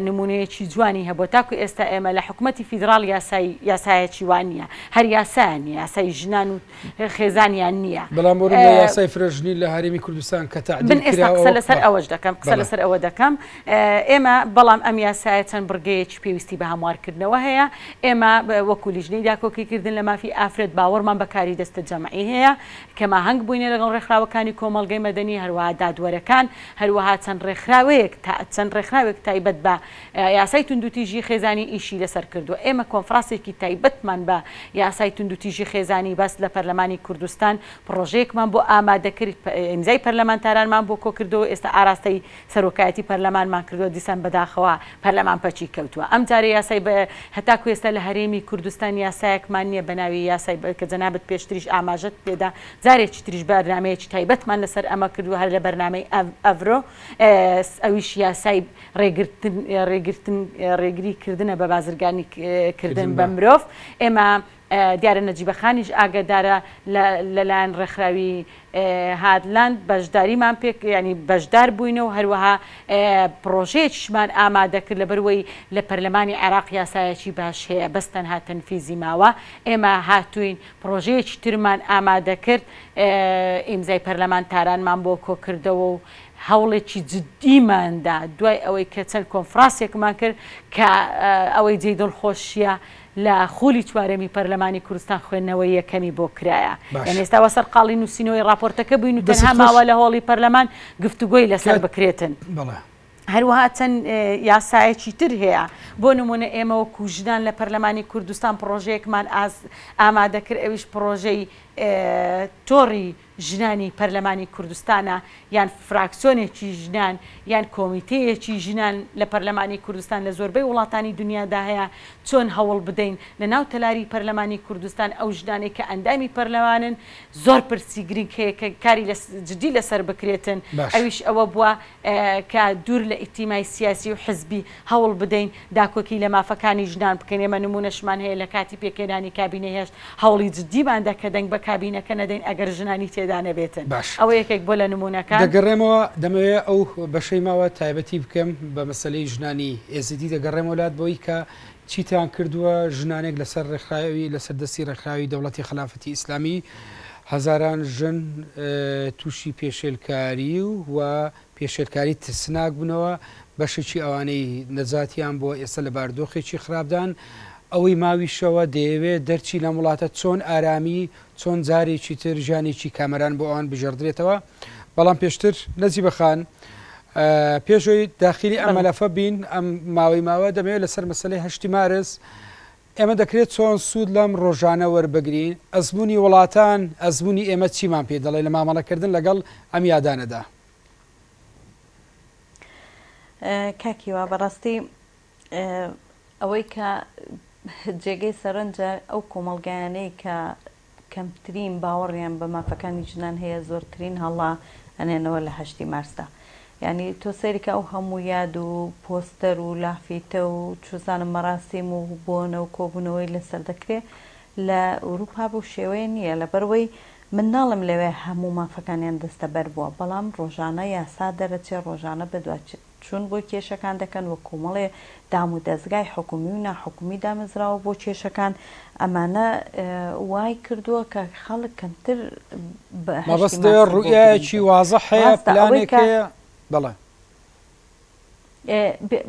نمونەیەکی جوانی هەبوو تاکو ئێستا ئێمە لە حکوومەتی فیدراڵ یاسایەکی وان نیە هەر یاسایان یاسای ژنان و خێزانیان نییە بەڵام بۆ یاسای فرەژنی لە هەرێمی کوردستان کە تعدیل قسە لەسەر ئەوەش دەکەم قسە لەسەر ئەوە دەکەم ئێمە بەڵام ئەم یاسایە چەند بڕگەیەکی پێویستی بە هەموارکردنەوە هەیە ئێمە وەکو لیژنەی داکۆکیکردن لە مافی ئافرەت باوەڕمان بەکاری دەستە جەمعی هەیە کەما هەنگ بووینە لەگەڵ ڕێکخراوەکانی کۆمەڵگەی مەدەنی هەروەها دادوەرەکان هەروەها چەند ڕێکخراوێک تایبەت بە یاسای تونند و تیژی خێزانی ئیشی لەسەر کردووە ئێمە کۆنفرانسێکی تایبەتمان بە یاسای تونند و تیژی خێزانی بەس لە پەرلەمانی کوردستان پرۆژەیەکمان بۆ ئامادەکرد ئیمزای پەرلەمانتارانمان بۆ کردو ئێستا ئاراستەی سەرۆکایەتی پەرلەمانمان کردو دیسان بەداخەوە پەرلەمان پەچی کەوتووە ئەم جارە یاسای هەتاکو ئێستا لە هەرێمی کوردستان یاسایەکمان نییە بە ناوی یاسای کە جەنابەت پێشتریش ئاماژەت پێدا جارێکی تریش بەرنامەیەکی تایبەتمان لەسەر ئەمە کردو هەر لە بەرنامەی ئەڤرۆ ئەویش یاسای ڕێگریکردنە بە بازرگانی کردن بە مرۆڤ ئێمە دیارە نەجیبەخانیش ئاگدارە لەلایەن ڕێکخراوی هادلاند بەشداریمان پێک ینی بەشدار بووینەوە هەروەها پرۆژەیەکیشمان ئامادەکرد لەبەرەوەی لە پەرلەمانی عێراق یاسایەکی باش هەیە بەس تەنها تەنفیزی ماوە ئێمە هاتوین پرۆژەیەکی ترمان ئامادەکرد ئیمزای پەرلەمانتارانمان بۆ کۆکردەوە و هەوڵێکی جدیماندا دوای ئەوەی کە چەند کۆنفرانسێکمان کرد کە ئەوەی جێی دڵخۆشیە لە خولی چوارەمی پەرلەمانی کوردستان خوێندنەوەی یەکەمی بۆ کرایە یعنی ئێستاوە سەرقاڵی نووسینەوەی راپۆرتەکە بووین و تەنها ماوە لە هۆڵی پەرلەمان گفتوگۆی لەسەر بکرێتن هەروەها چەند یاسایەکی تر هەیە بۆ نمونە ئێمە وەکو ژنان لە پەرلەمانی کوردستان پرۆژەیەکمان ئامادەکرد ئەویش پرۆژەی تۆڕی ژنانی پەرلەمانی کوردستانە یان فراکسیۆنێکی ژنان یان کۆمیتەیەکی ژنان لە پەرلەمانی کوردستان لە زۆربەی وڵاتانی دنیادا هەیە چۆن هەوڵ بدەین لە ناو تەلاری پەرلەمانی کوردستان ئەو ژنانێک کە ئەندامی پەرلەمانن زۆر پرسی گرنگ هەیە کە کاری جدی لەسەر بکرێتن ئەویش ئەوە بووە کە دوور لە ئیجتیمای سیاسی و حزبی هەوڵ بدەین داکۆکی لە مافەکانی ژنان بکەین ئێمە نمونەشمان هەیە لە کاتی پێکێنانی کابینە هێشت هەوڵی جدیمان دەکە دەنگ بە کابینەکە نەدەین ئەگەر ژنانی تێدا نەبێتن ئەوە یەکێک بۆ لە نمونونەکان دەگەڕێمەوە دەمەوێت ئەو بەشەی ماوە تایبەتی بکەم بە مەسلەی ژنانی ئێزیدی دەگەڕێمە وڵات بۆی کە چیتان کردووە ژنانێک لەسەر ڕێکخراوی لەسەر دەستی ڕێکخراوی دەوڵەتی خلافەتی ئیسلامی هەزاران ژن تووشی پێشێلکاری و پێشێلکاری ترسناک بوونەوە بەشێکی ئەوانەی نەجاتیان بۆ ئێستا لە باردۆخێکی خراپدان ئەوەی ماویشەوە دەیەوێت دەرچی لە وڵاتە چۆن ئارامی چۆن جارێکی تر ژیانێکی کامەران بۆ ئەوان بژێردرێتەوە بەڵام پێشتر نەجی بەخان پێشۆی داخلی ئەمەلەفە بین ئەم ماوەی ماوە دەمەوێت لەسەر مەسلەی 8 مارس ئێمە دەکرێت چۆن سوود لەم ڕۆژانە وەربگرین ئەزمموی وڵاتان ئەزمموی ئێمە چیمان پێ دەڵێ لە مامەڵەکردن لەگەڵ ئەم یادانەدا کاکیوە بەڕاستی ئەوەی کە جێگەی سەرنجە ئەو کۆمەڵگایانەی کە کەمترین باوەڕیان بە مافەکانی ژنان هەیە زۆرترین هەڵا ئەنێنەوە لە 8 مارسدا یعنی تۆ سەریکە ئەو هەموو یاد و پۆستەر و لافیتە و چوزانم مەراسیم و بۆنە و کۆبوونەوەی لەسەر دەکرێت لە ئەوروپا بۆ شێوەیە نییە لە بەرەوەی من ناڵم لەوێ هەموو مافەکانیان دەستە بەر بووە بەڵام ڕۆژانە یاسا دەرەچێ ڕۆژانە بەدوات چون بۆ کێشەکان دەکەن وە کۆمەڵێ دام و دەستگای حکومی و ناحکومی دامەزراوە بۆ کێشەکان ئەمانە وای کردووە کە خەڵک کەمتر مەبەستێ ڕوئایەکی وازەح هەیە پلانێکەیە بەڵێ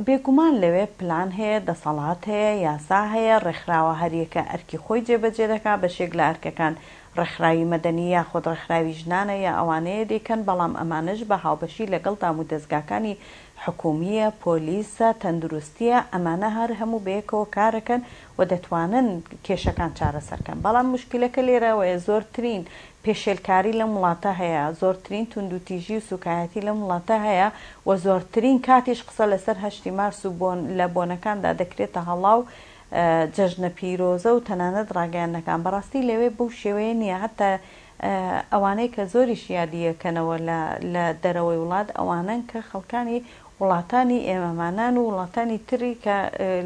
بێگومان لەوێ پلان هەیە دەسەڵات هەیە یاسا هەیە ڕێکخراوە هەریەکە ئەرکی خۆی جێبەجێ دەکات بەشێک لە ئەرکەکان ڕێکخراوی مەدەنی یاخۆ ڕێکخراوی ژنانە یا ئەوانەیە دەکەن بەڵام ئەمانەش بە هاوبەشی لەگەڵ دام و دەستگاکانی حکومیە پۆلیسە تەندروستیە ئەمانە هەر هەموو بەیەکەوە کارەکەن و دەتوانن کێشەکان چارەسەرکەن بەڵام مشکلەکە لێرەوەیە زۆرترین پێشێلکاری لە وڵاتە هەیە زۆرترین توندوتیژی و سوکایەتی لە وڵاتە هەیە و زۆرترین کاتیش قسە لەسەر 8 مارس و لە بۆنەکاندا دەکرێتە هەڵاو جەژنە پیرۆزە و تەنانەت ڕاگەیانەکان بەڕاستی لەوێ بەو شێوەیە نییە هەتا ئەوانەی کە زۆریش یادیەکەنەوە لە دەرەوەی وڵات ئەوانن کە خەڵکانی وڵاتانی ئێمەمانان و وڵاتانی تری کە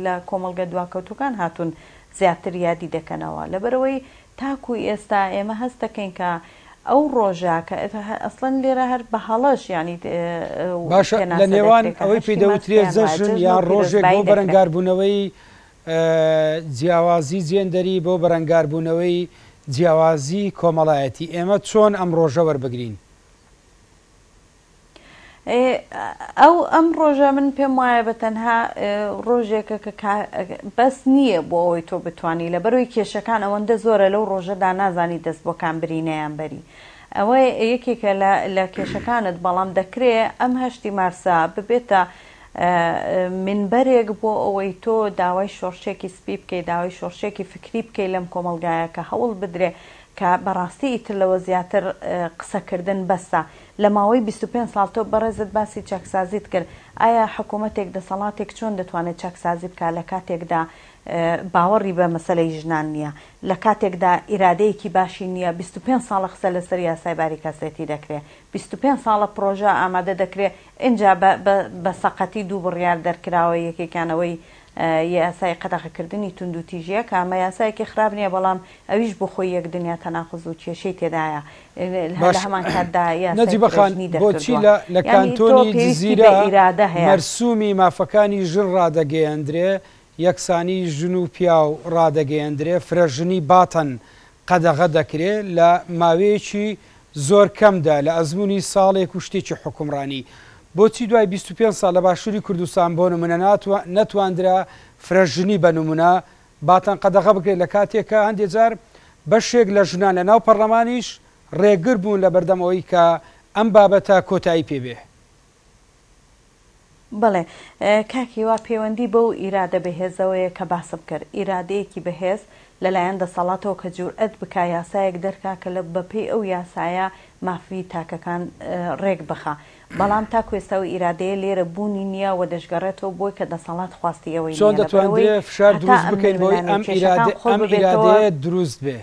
لە کۆمەڵگە دواکەوتوەکان هاتوون زیاتر یادی دەکەنەوە لەبەرەوەی تاکوی ئێستا ئێمە هەست دەکەین کە ئەو ڕۆژە کە ئەسڵەن لێرە هەر بە هەڵەش ینی باشە لە نێوان ئەوەی پێدەوترێ جەژن یان ڕۆژێک بۆ بەرەنگاربوونەوەی جیاوازی جێندەری بۆ بەرەنگاربوونەوەی جیاوازی کۆمەڵایەتی ئێمە چۆن ئەم ڕۆژە وەربگرین ئەم ڕۆژە من پێم وایە بە تەنها ڕۆژێکە کە بەس نییە بۆ ئەوەی تۆ بتوانانی لە بەرەوەی کێشەکان ئەوەندە زۆرە لەو ڕۆژەدا نازانی دەست بۆ کامبرینەیان بەری ئەوە یەکێکە لە کێشەکانت بەڵام دەکرێت ئەم 8 مارسا ببێتە منبەرێک بۆ ئەوەی تۆ داوای شۆڕشێکی سپی بکەی داوای شۆڕشێکی فکری بکەی لەم کۆمەلگایە کە هەوڵ بدرێ کە بەڕاستی ئیتر لەوە زیاتر قسەکردن بەسە لە ماوەی 25 ساڵ تۆ بەڕێزت باسی چاکسازیت کرد ئایا حکوومەتێک دەسەڵاتێک چۆن دەتوانێت چاکسازی بکە لە کاتێکدا باوەڕی بە مەسەلەی ژنان نییە لە کاتێکدا ئیرادەیەکی باشی نییە 25 ساڵە قسە لەسەر یاسای باریکەسێتی دەکرێت 25 ساڵە پرۆژە ئامادە دەکرێت اینجا بە سەقەتی دوو بڕیار دەرکراوە یەکێکانەوەی یاسای قەدەغەکردنی توندوتیژیە کە ئەمە یاسایەکی خراپ نییە بەڵام ئەویش بۆ خۆی یەک دنیا تەناقض و کێشەی تێدایە لە هەمان کاتدا نەجی بەخان بۆچی لە کانتۆنی جزیرە مەرسومی مافەکانی ژن ڕادەگەیەندرێ یەکسانی ژن و پیا و ڕادەگەیەندرێ فرەژنی باتەن قەدەغە دەکرێت لە ماوەیەکی زۆر کەمدا لە ئەزمموی ساڵێک و شتێکی حکومڕانی بۆچی دوای 25 ساڵ لە باشووری کوردستان بۆ نمونە نەتواندرا فرەژنی بە نمونە باتەن قەدەغە بکرێت لە کاتێکە هەندێک جار بەشێک لە ژنان لە ناو پەرلەمانیش ڕێگر بوون لە بەردەمەوەی کە ئەم بابەتە کۆتایی پێبێ بڵێ کاکی وا پەیوەندی بەو ئیرادە بەهێزەوەیە کە باسم کرد ئیرادەیەکی بەهێز لەلایەن دەسەڵاتەوە کە جورئەت بکە یاسایەک دەرکا کە لە بەپێی ئەو یاسایە مافی تاکەکان ڕێک بخە بەڵام تا کوێستەوە ئیرادەیە لێرە بوونی نییە و دەشگەڕێتەوە بۆی کە دەسەڵات خواستی ئەوەی چۆن دەتوانێت فشار دروست بکەین بۆی ئەم ئیرادەیە دروست بێ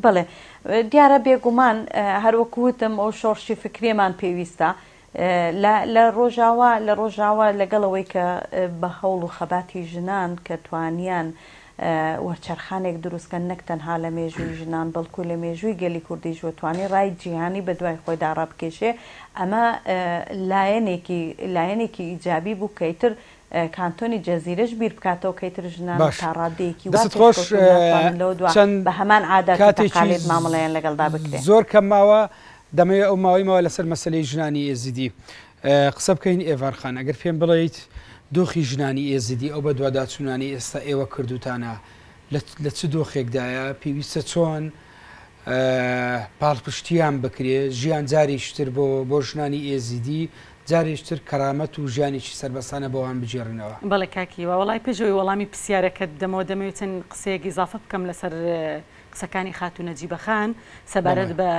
بڵێ دیارە بێگومان هەروەکوتم ئەو شۆڕشی فکرێمان پێویستە لە ڕۆژاوا لەگەڵەوەی کە بە هەوڵ و خەباتی ژنان کە توانیان وەرچەرخانێک دروستکەن نەک تەنها لە مێژووی ژنان بەڵکو لە مێژووی گەلی کوردی ژوەتوانی ڕای جیهانی بە دوای خۆیدا ڕابکێشێ ئەمە لایەنێکی ئیجابی بوو کەیتر کانتۆنی جەزیرەش بیر بکاتەوە کەیتر ژنان تا ڕادەیەکی بە هەمان عادەتێکالێت مامەڵەیان لەگەڵدا بکرێت زۆر کەم ماوە دەمەوێت ئەو ماوەی ماوە لەسەر مەسلەی ژنانی ئێزیدی قسە بکەین ئێڤارخان ئەگەر پێم بڵێیت دۆخی ژنانی ئێزیدی ئەو بە دوواداچوونانی ئێستا ئێوە کردوتانە لە چ دۆخێکدایە پێویستە چۆن پاڵپشتیان بکرێت ژیان جاریشتر بۆ ژنانی ئێزیدی جارێشتر کەرامەت و ژیانێکی سەربەستانە بۆوان بجێڕنەوە بەڵێ کاکیوە وڵای پێشەوەی وەڵامی پرسیارەکەت دەمەوە دەمەوێت چەند قسەیەکی ئیزافە بکەم لەسەر قسەکانی خاتونە نەجیبەخان سەبارەت بە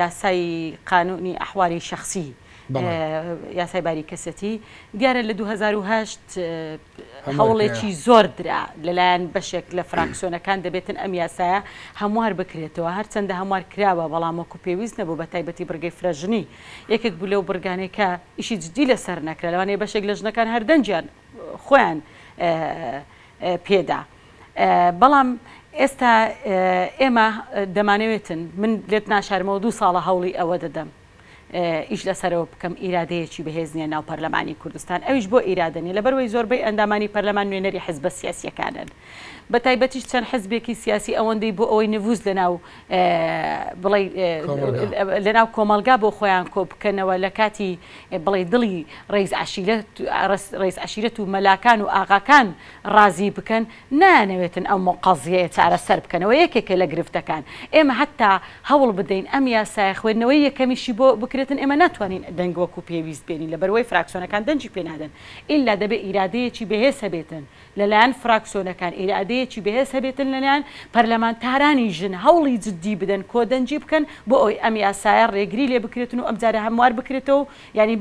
یاسای قانونی ئەحوالی شەخسی یاسای باریکەسەتی دیارە لە 2008 هەوڵێکی زۆر درا لەلایەن بەشێک لە فراکسیۆنەکان دەبێتن ئەم یاسایە هەموار بکرێتەوە هەرچەندە هەموار کراوە بەڵام وەکو پێویست نەبوو بە تایبەتی بڕگەی فرەژنی یەکێک بوو لەو بڕگانێکە ئیشی جدی لەسەر نەکرا لەوانەیە بەشێک لە ژنەکان هەردەنجیان خۆیان پێدا بەڵام ئێستا ئێمە دەمانەوێتن من لێت ناشارمەوە 2 ساڵە هەوڵی ئەوە دەدەم ئیش لەسەرەوە بکەم ئیرادەیەکی بەهێزنیە ناو پەرلەمانی کوردستان ئەویش بۆ ئیرادنی لەبەرەوەی زۆربەی ئەندامانی پەرلەمان نوێنەری حزبە سیاسیەکانن بە تایبەتیش چەند حزبێکی سیاسی ئەوەندەی بۆ ئەوەی نڤوز لەناو بڵێ لەناو کۆمەلگا بۆ خۆیان کۆ بکەنەوە لە کاتی بڵێ دڵی ڕئیس عەشیرەت و مەلاکان و ئاغاکان ڕازی بکەن نانەوێتن ئەو مۆقەزیەیە چارەسەر بکەنەوە یەکێکە لە گرفتەکان ئێمە حتا هەوڵ بدەین ئەم یاسایە خوێندنەوەی یەکەمیشی بۆ بکرێتن ئێمە ناتوانین دەنگ وەکو پێویست بێنین لەبەرەوەی فراکسیۆنەکان دەنجی پێنادەن ئیلا دەبێت ئیرادەیەکی بەهێز هەبێتن لەلایەن فراکسیۆنەکان ئیرادەیەکی بەهێز هەبێتن لەلایەن پەرلەمانتارانی ژن هەوڵی جددی بدەن کۆدەنجی بکەن بۆ ئەوی ئەم یاسایە ڕێگری لێ بکرێتن و ئەم جارە هەموار بکرێتەوە ینی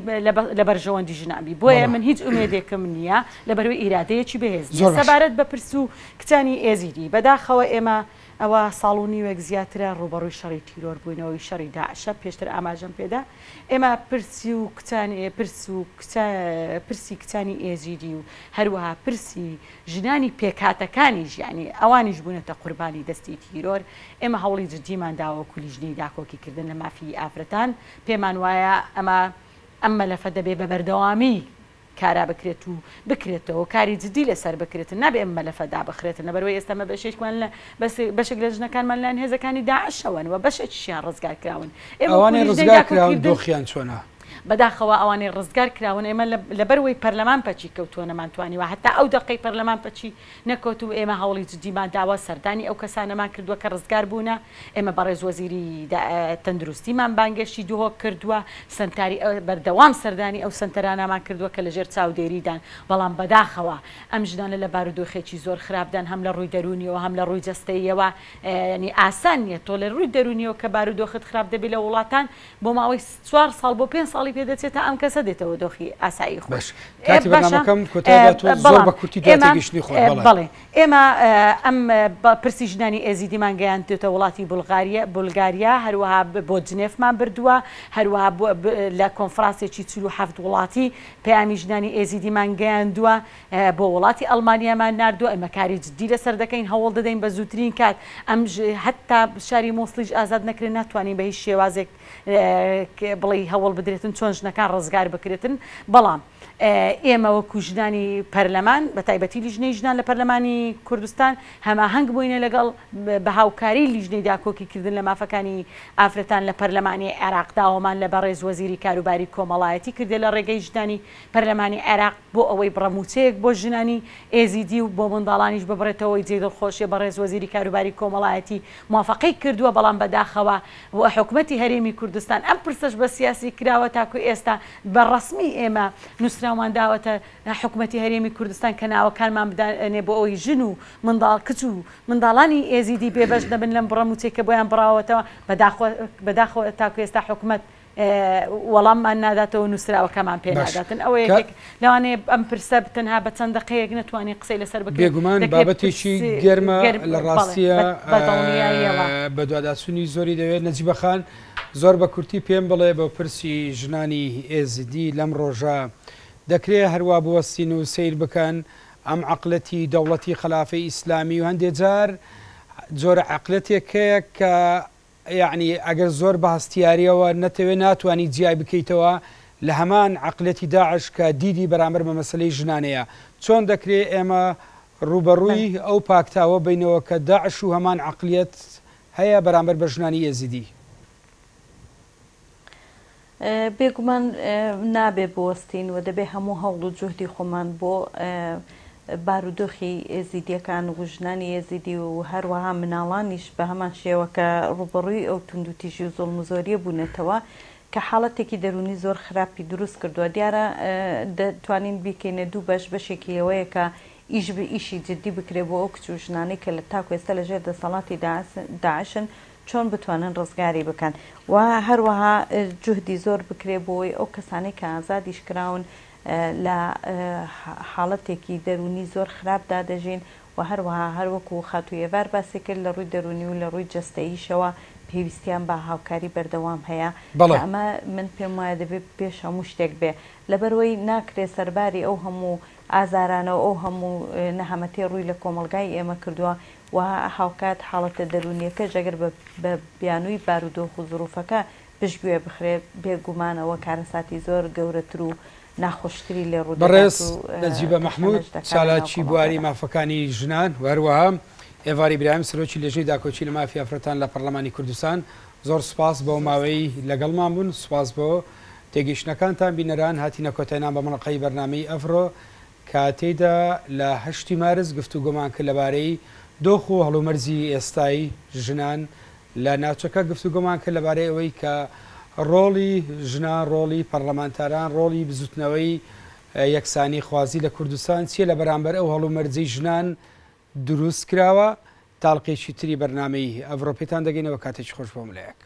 لە بەرژەوەندی ژنابی بۆیە من هیچ ئومێدێکم نییە لەبەرەوەی ئیرادەیەکی بەهێز سەبارەت بە پرس و کچانی ئێزیدی بەداخەوە ئێمە ئەوە ساڵ و نیوەک زیاترە ڕوبەڕووی شەڕی تیرۆر بووینەوەی شەڕی داعشە پێشتر ئاماژەم پێدا ئێمە پرسی کچانی ئێزیدی و هەروەها پرسی ژنانی پێکاتەکانیش یعنی ئەوانیش بوونەتە قوربانی دەستی تیرۆر ئێمە هەوڵی جددیمان داوە کولیژنەی داکۆکیکردن لە مافی ئافرەتان پێمان وایە ئەم مەلەفە دەبێ بە بەردەوامی کارا بکرێت و بکرێتەوە کاری جددی لەسەر بکرێتن نابێ ئەم مەلەفەدا بخرێتن لەبەرەوەی ئێستامە بەشێکمان لە بەشێک لە ژنەکانمان لایەن هێزەکانی داعشەوەنەوە بەشێکیان ڕزگار کراون ئەوانەی ڕزگار کراون دۆخیان چۆنە بەداخەوە ئەوانەی ڕزگار کراون ئێمە لەبەرەوەی پەرلەمان پەچی کەوتووە نەمانتوانیوە هەتا ئەو دقەی پەرلەمان پەچی نەکەوت و ئێمە هەوڵی جددیمان داوە سەردانی ئەو کەسانەمان کردووە کە ڕزگار بوونە ئێمە بەڕێز وەزیری تەندروستیمان بانگەشتی دووهۆک کردووە سنتاری بەردەوام سەردانی ئەو سنتەرانەمان کردووە کە لەژێر چاودێریدان بەڵام بەداخەوە ئەم ژنانە لە بارودۆخێکی زۆر خراپدان هەم لە ڕووی دەرونیەوە هەم لە ڕووی جەستەیەوە ینی ئاسان نیە تۆ لە ڕووی دەرونیەوە کە بارودۆخت خراپ دەبێت لە وڵاتان بۆ ماوەی 4 ساڵ بۆ 5 ساڵی پێدەچێتە ئەم کەسە دێتەوە دۆخی ئاسایی خۆش بڵێ ئێمە ئەم پرسی ژنانی ئێزیدیمان گەیاندێتە وڵاتی بولگاریا هەروەها بۆ جنێفمان بردووە هەروەها لە کۆنفرانسێکی 47 وڵاتی پەیامی ژنانی ئێزیدیمان گەیاندووە بۆ وڵاتی ئەڵمانیامان ناردووە ئەمە کاری جددی لەسەر دەکەین هەوڵ دەدەین بە زووترین کات ئەم هەتا شاری مۆسلیش ئازاد نەکرێن ناتوانین بە هیچ شێوازێک بڵێ هەوڵ بدرێتن چۆن ژنەکان ڕزگار بکرێتن بەڵام ئێمە وەکو ژنانی پەرلەمان بە تایبەتی لیژنەی ژنان لە پەرلەمانی کوردستان هەماهەنگ بووینە لەگەڵ بە هاوکاری لیژنەی داکۆکیکردن لە مافەکانی ئافرەتان لە پەرلەمانی عێراقداوەمان لە بەڕێز وەزیری کاروباری کۆمەڵایەتی کردێ لە ڕێگەی ژنانی پەرلەمانی عێراق بۆ ئەوەی بڕەموچەیەک بۆ ژنانی ئێزیدی و بۆ منداڵانیش ببڕێتەوەی جێ دڵخۆشیە بەڕێز وەزیری کاروباری کۆمەڵایەتی موافقەی کردووە بەڵام بەداخەوە حکوومەتی هەرێمی کوردستان ئەم پرسەش بە سیاسی کراوە تاکو ئێستا بەڕەسمی ئێمە نووسراومان داوەتە حکوومەتی هەرێمی کوردستان کە ناوەکانمان بدانێ بۆ ئەوی ژن و منداڵ کچ و منداڵانی ئێزیدی بێبەش دەبن لەم بڕەموچێکە بۆیان بڕاوەتەوە بەداخەوە تاکو ئێستا حکوومەت وەڵاممان ناداتەوە نووسراوەکەمان پێ ناداتن ئەوە لەوانەیە ئەم پرسە تەنها بە چەند دقەیەک نەتوانێت قسەی لەسەر بکرێت بێگومان بابەتێکی گەرمە لە ڕاستیە بە دوواداچوونی زۆری دەوێت نەجیبەخان زۆر بە کورتی پێم بڵێ بە پرسی ژنانی ئێزیدی لەم ڕۆژە دەکرێت هەروە بوەستین و سیر بکەن ئەم عەقڵەتی دەوڵەتی خەلافەی ئیسلامی و هەندێک جار جۆرە عەقڵەتێکەیە کە یعنی ئەگەر زۆر بە هەستیاریەوە نەتەوێت ناتوانانی جیای بکەیتەوە لە هەمان عەقڵەتی داعش کە دیدی بەرامبەر بە مەسەلەی ژنانەیە چۆن دەکرێت ئێمە ڕوبەڕووی ئەو پاکتاوە بینەوە کە داعش و هەمان عەقڵیەت هەیە بەرامبەر بە ژنانی ئێزیدی بێگومان نابێ بوەستین و دەبێ هەموو هەوڵ و جوهدی خۆمان بۆ بارودۆخی ئێزیدیەکان و ژنانی ئێزیدی و هەروەها مناڵانیش بە هەمان شێوە کە ڕوبەڕووی ئەو توندوتیژی و زۆڵم و زۆریە بوونێتەوە کە حاڵەتێکی دەرونی زۆر خراپی دروست کردووە دیارە دەتوانین بیکەینە دوو بەشێکی ئەوەیە کە ئیش بە ئیشی جددی بکرێ بۆ ئەو کچ و ژنانەی کە لە تاکو ئێستا لەژێر دەسەڵاتی داعشن چۆن بتوانن ڕزگاری بکەن و هەروەها جوهدی زۆر بکرێ بۆی ئەو کەسانەی کە ئازادیش کراون لە حاڵەتێکی دەرونی زۆر خراپدا دەژین و هەروەها هەروەکو خاتووی ئێوار باسی کرد لە ڕووی دەرونی و لە ڕووی جەستەییشەوە پێویستیان بە هاوکاری بەردەوام هەیە ئەمە من پێم وایە دەبێت پێش هەموو شتێک بێ لەبەرەوەی ناکرێت سەرباری ئەو هەموو ئازارانەوە ئەو هەموو نەهەمەتی ڕووی لە کۆمەلگای ئێمە کردووە و هاوکات حاڵەتە دەرونیەکە ژەگەر بە بیانووی بارودۆخ و زروفەکە پشتگوێ بخرێ بێگومانەوە کارەساتی زۆر گەورەتر و ناخۆشتری لێ ڕوو بەڕێز نەجیبە مەحموود چالاکی بواری مافەکانی ژنان وەروەها ئێواری برایم سەرۆکی لێژەی داکۆچی لە مافی ئەفرەتان لە پەرلەمانی کوردستان زۆر سپاس بۆ ماوەی لەگەڵمان بوون سپاس بۆ تێگەیشتنەکانتان بینەران هاتینە کۆتاییان بە مەڵقەی بەرنامەی ئەڤڕۆ کاتێدا لە 8 مارس گفتوگۆمان کرد لەبارەی دۆخ و هەڵومەرزی ئێستایی ژنان لە ناوچەکە گفتوگۆمان کرد لەبارەی ئەوەی کە ڕۆڵی ژنان ڕۆڵی پەرلەمانتاران ڕۆڵی بزوتنەوەی یەکسانی خوازی لە کوردستان چیە لە بەرامبەر ئەو هەڵومەرزی ژنان دروست کراوە تاڵقێکی تری بەرنامەی ئەڤڕۆ پێتان دەگەینەوە کاتێکی خۆش بۆ ملایەک.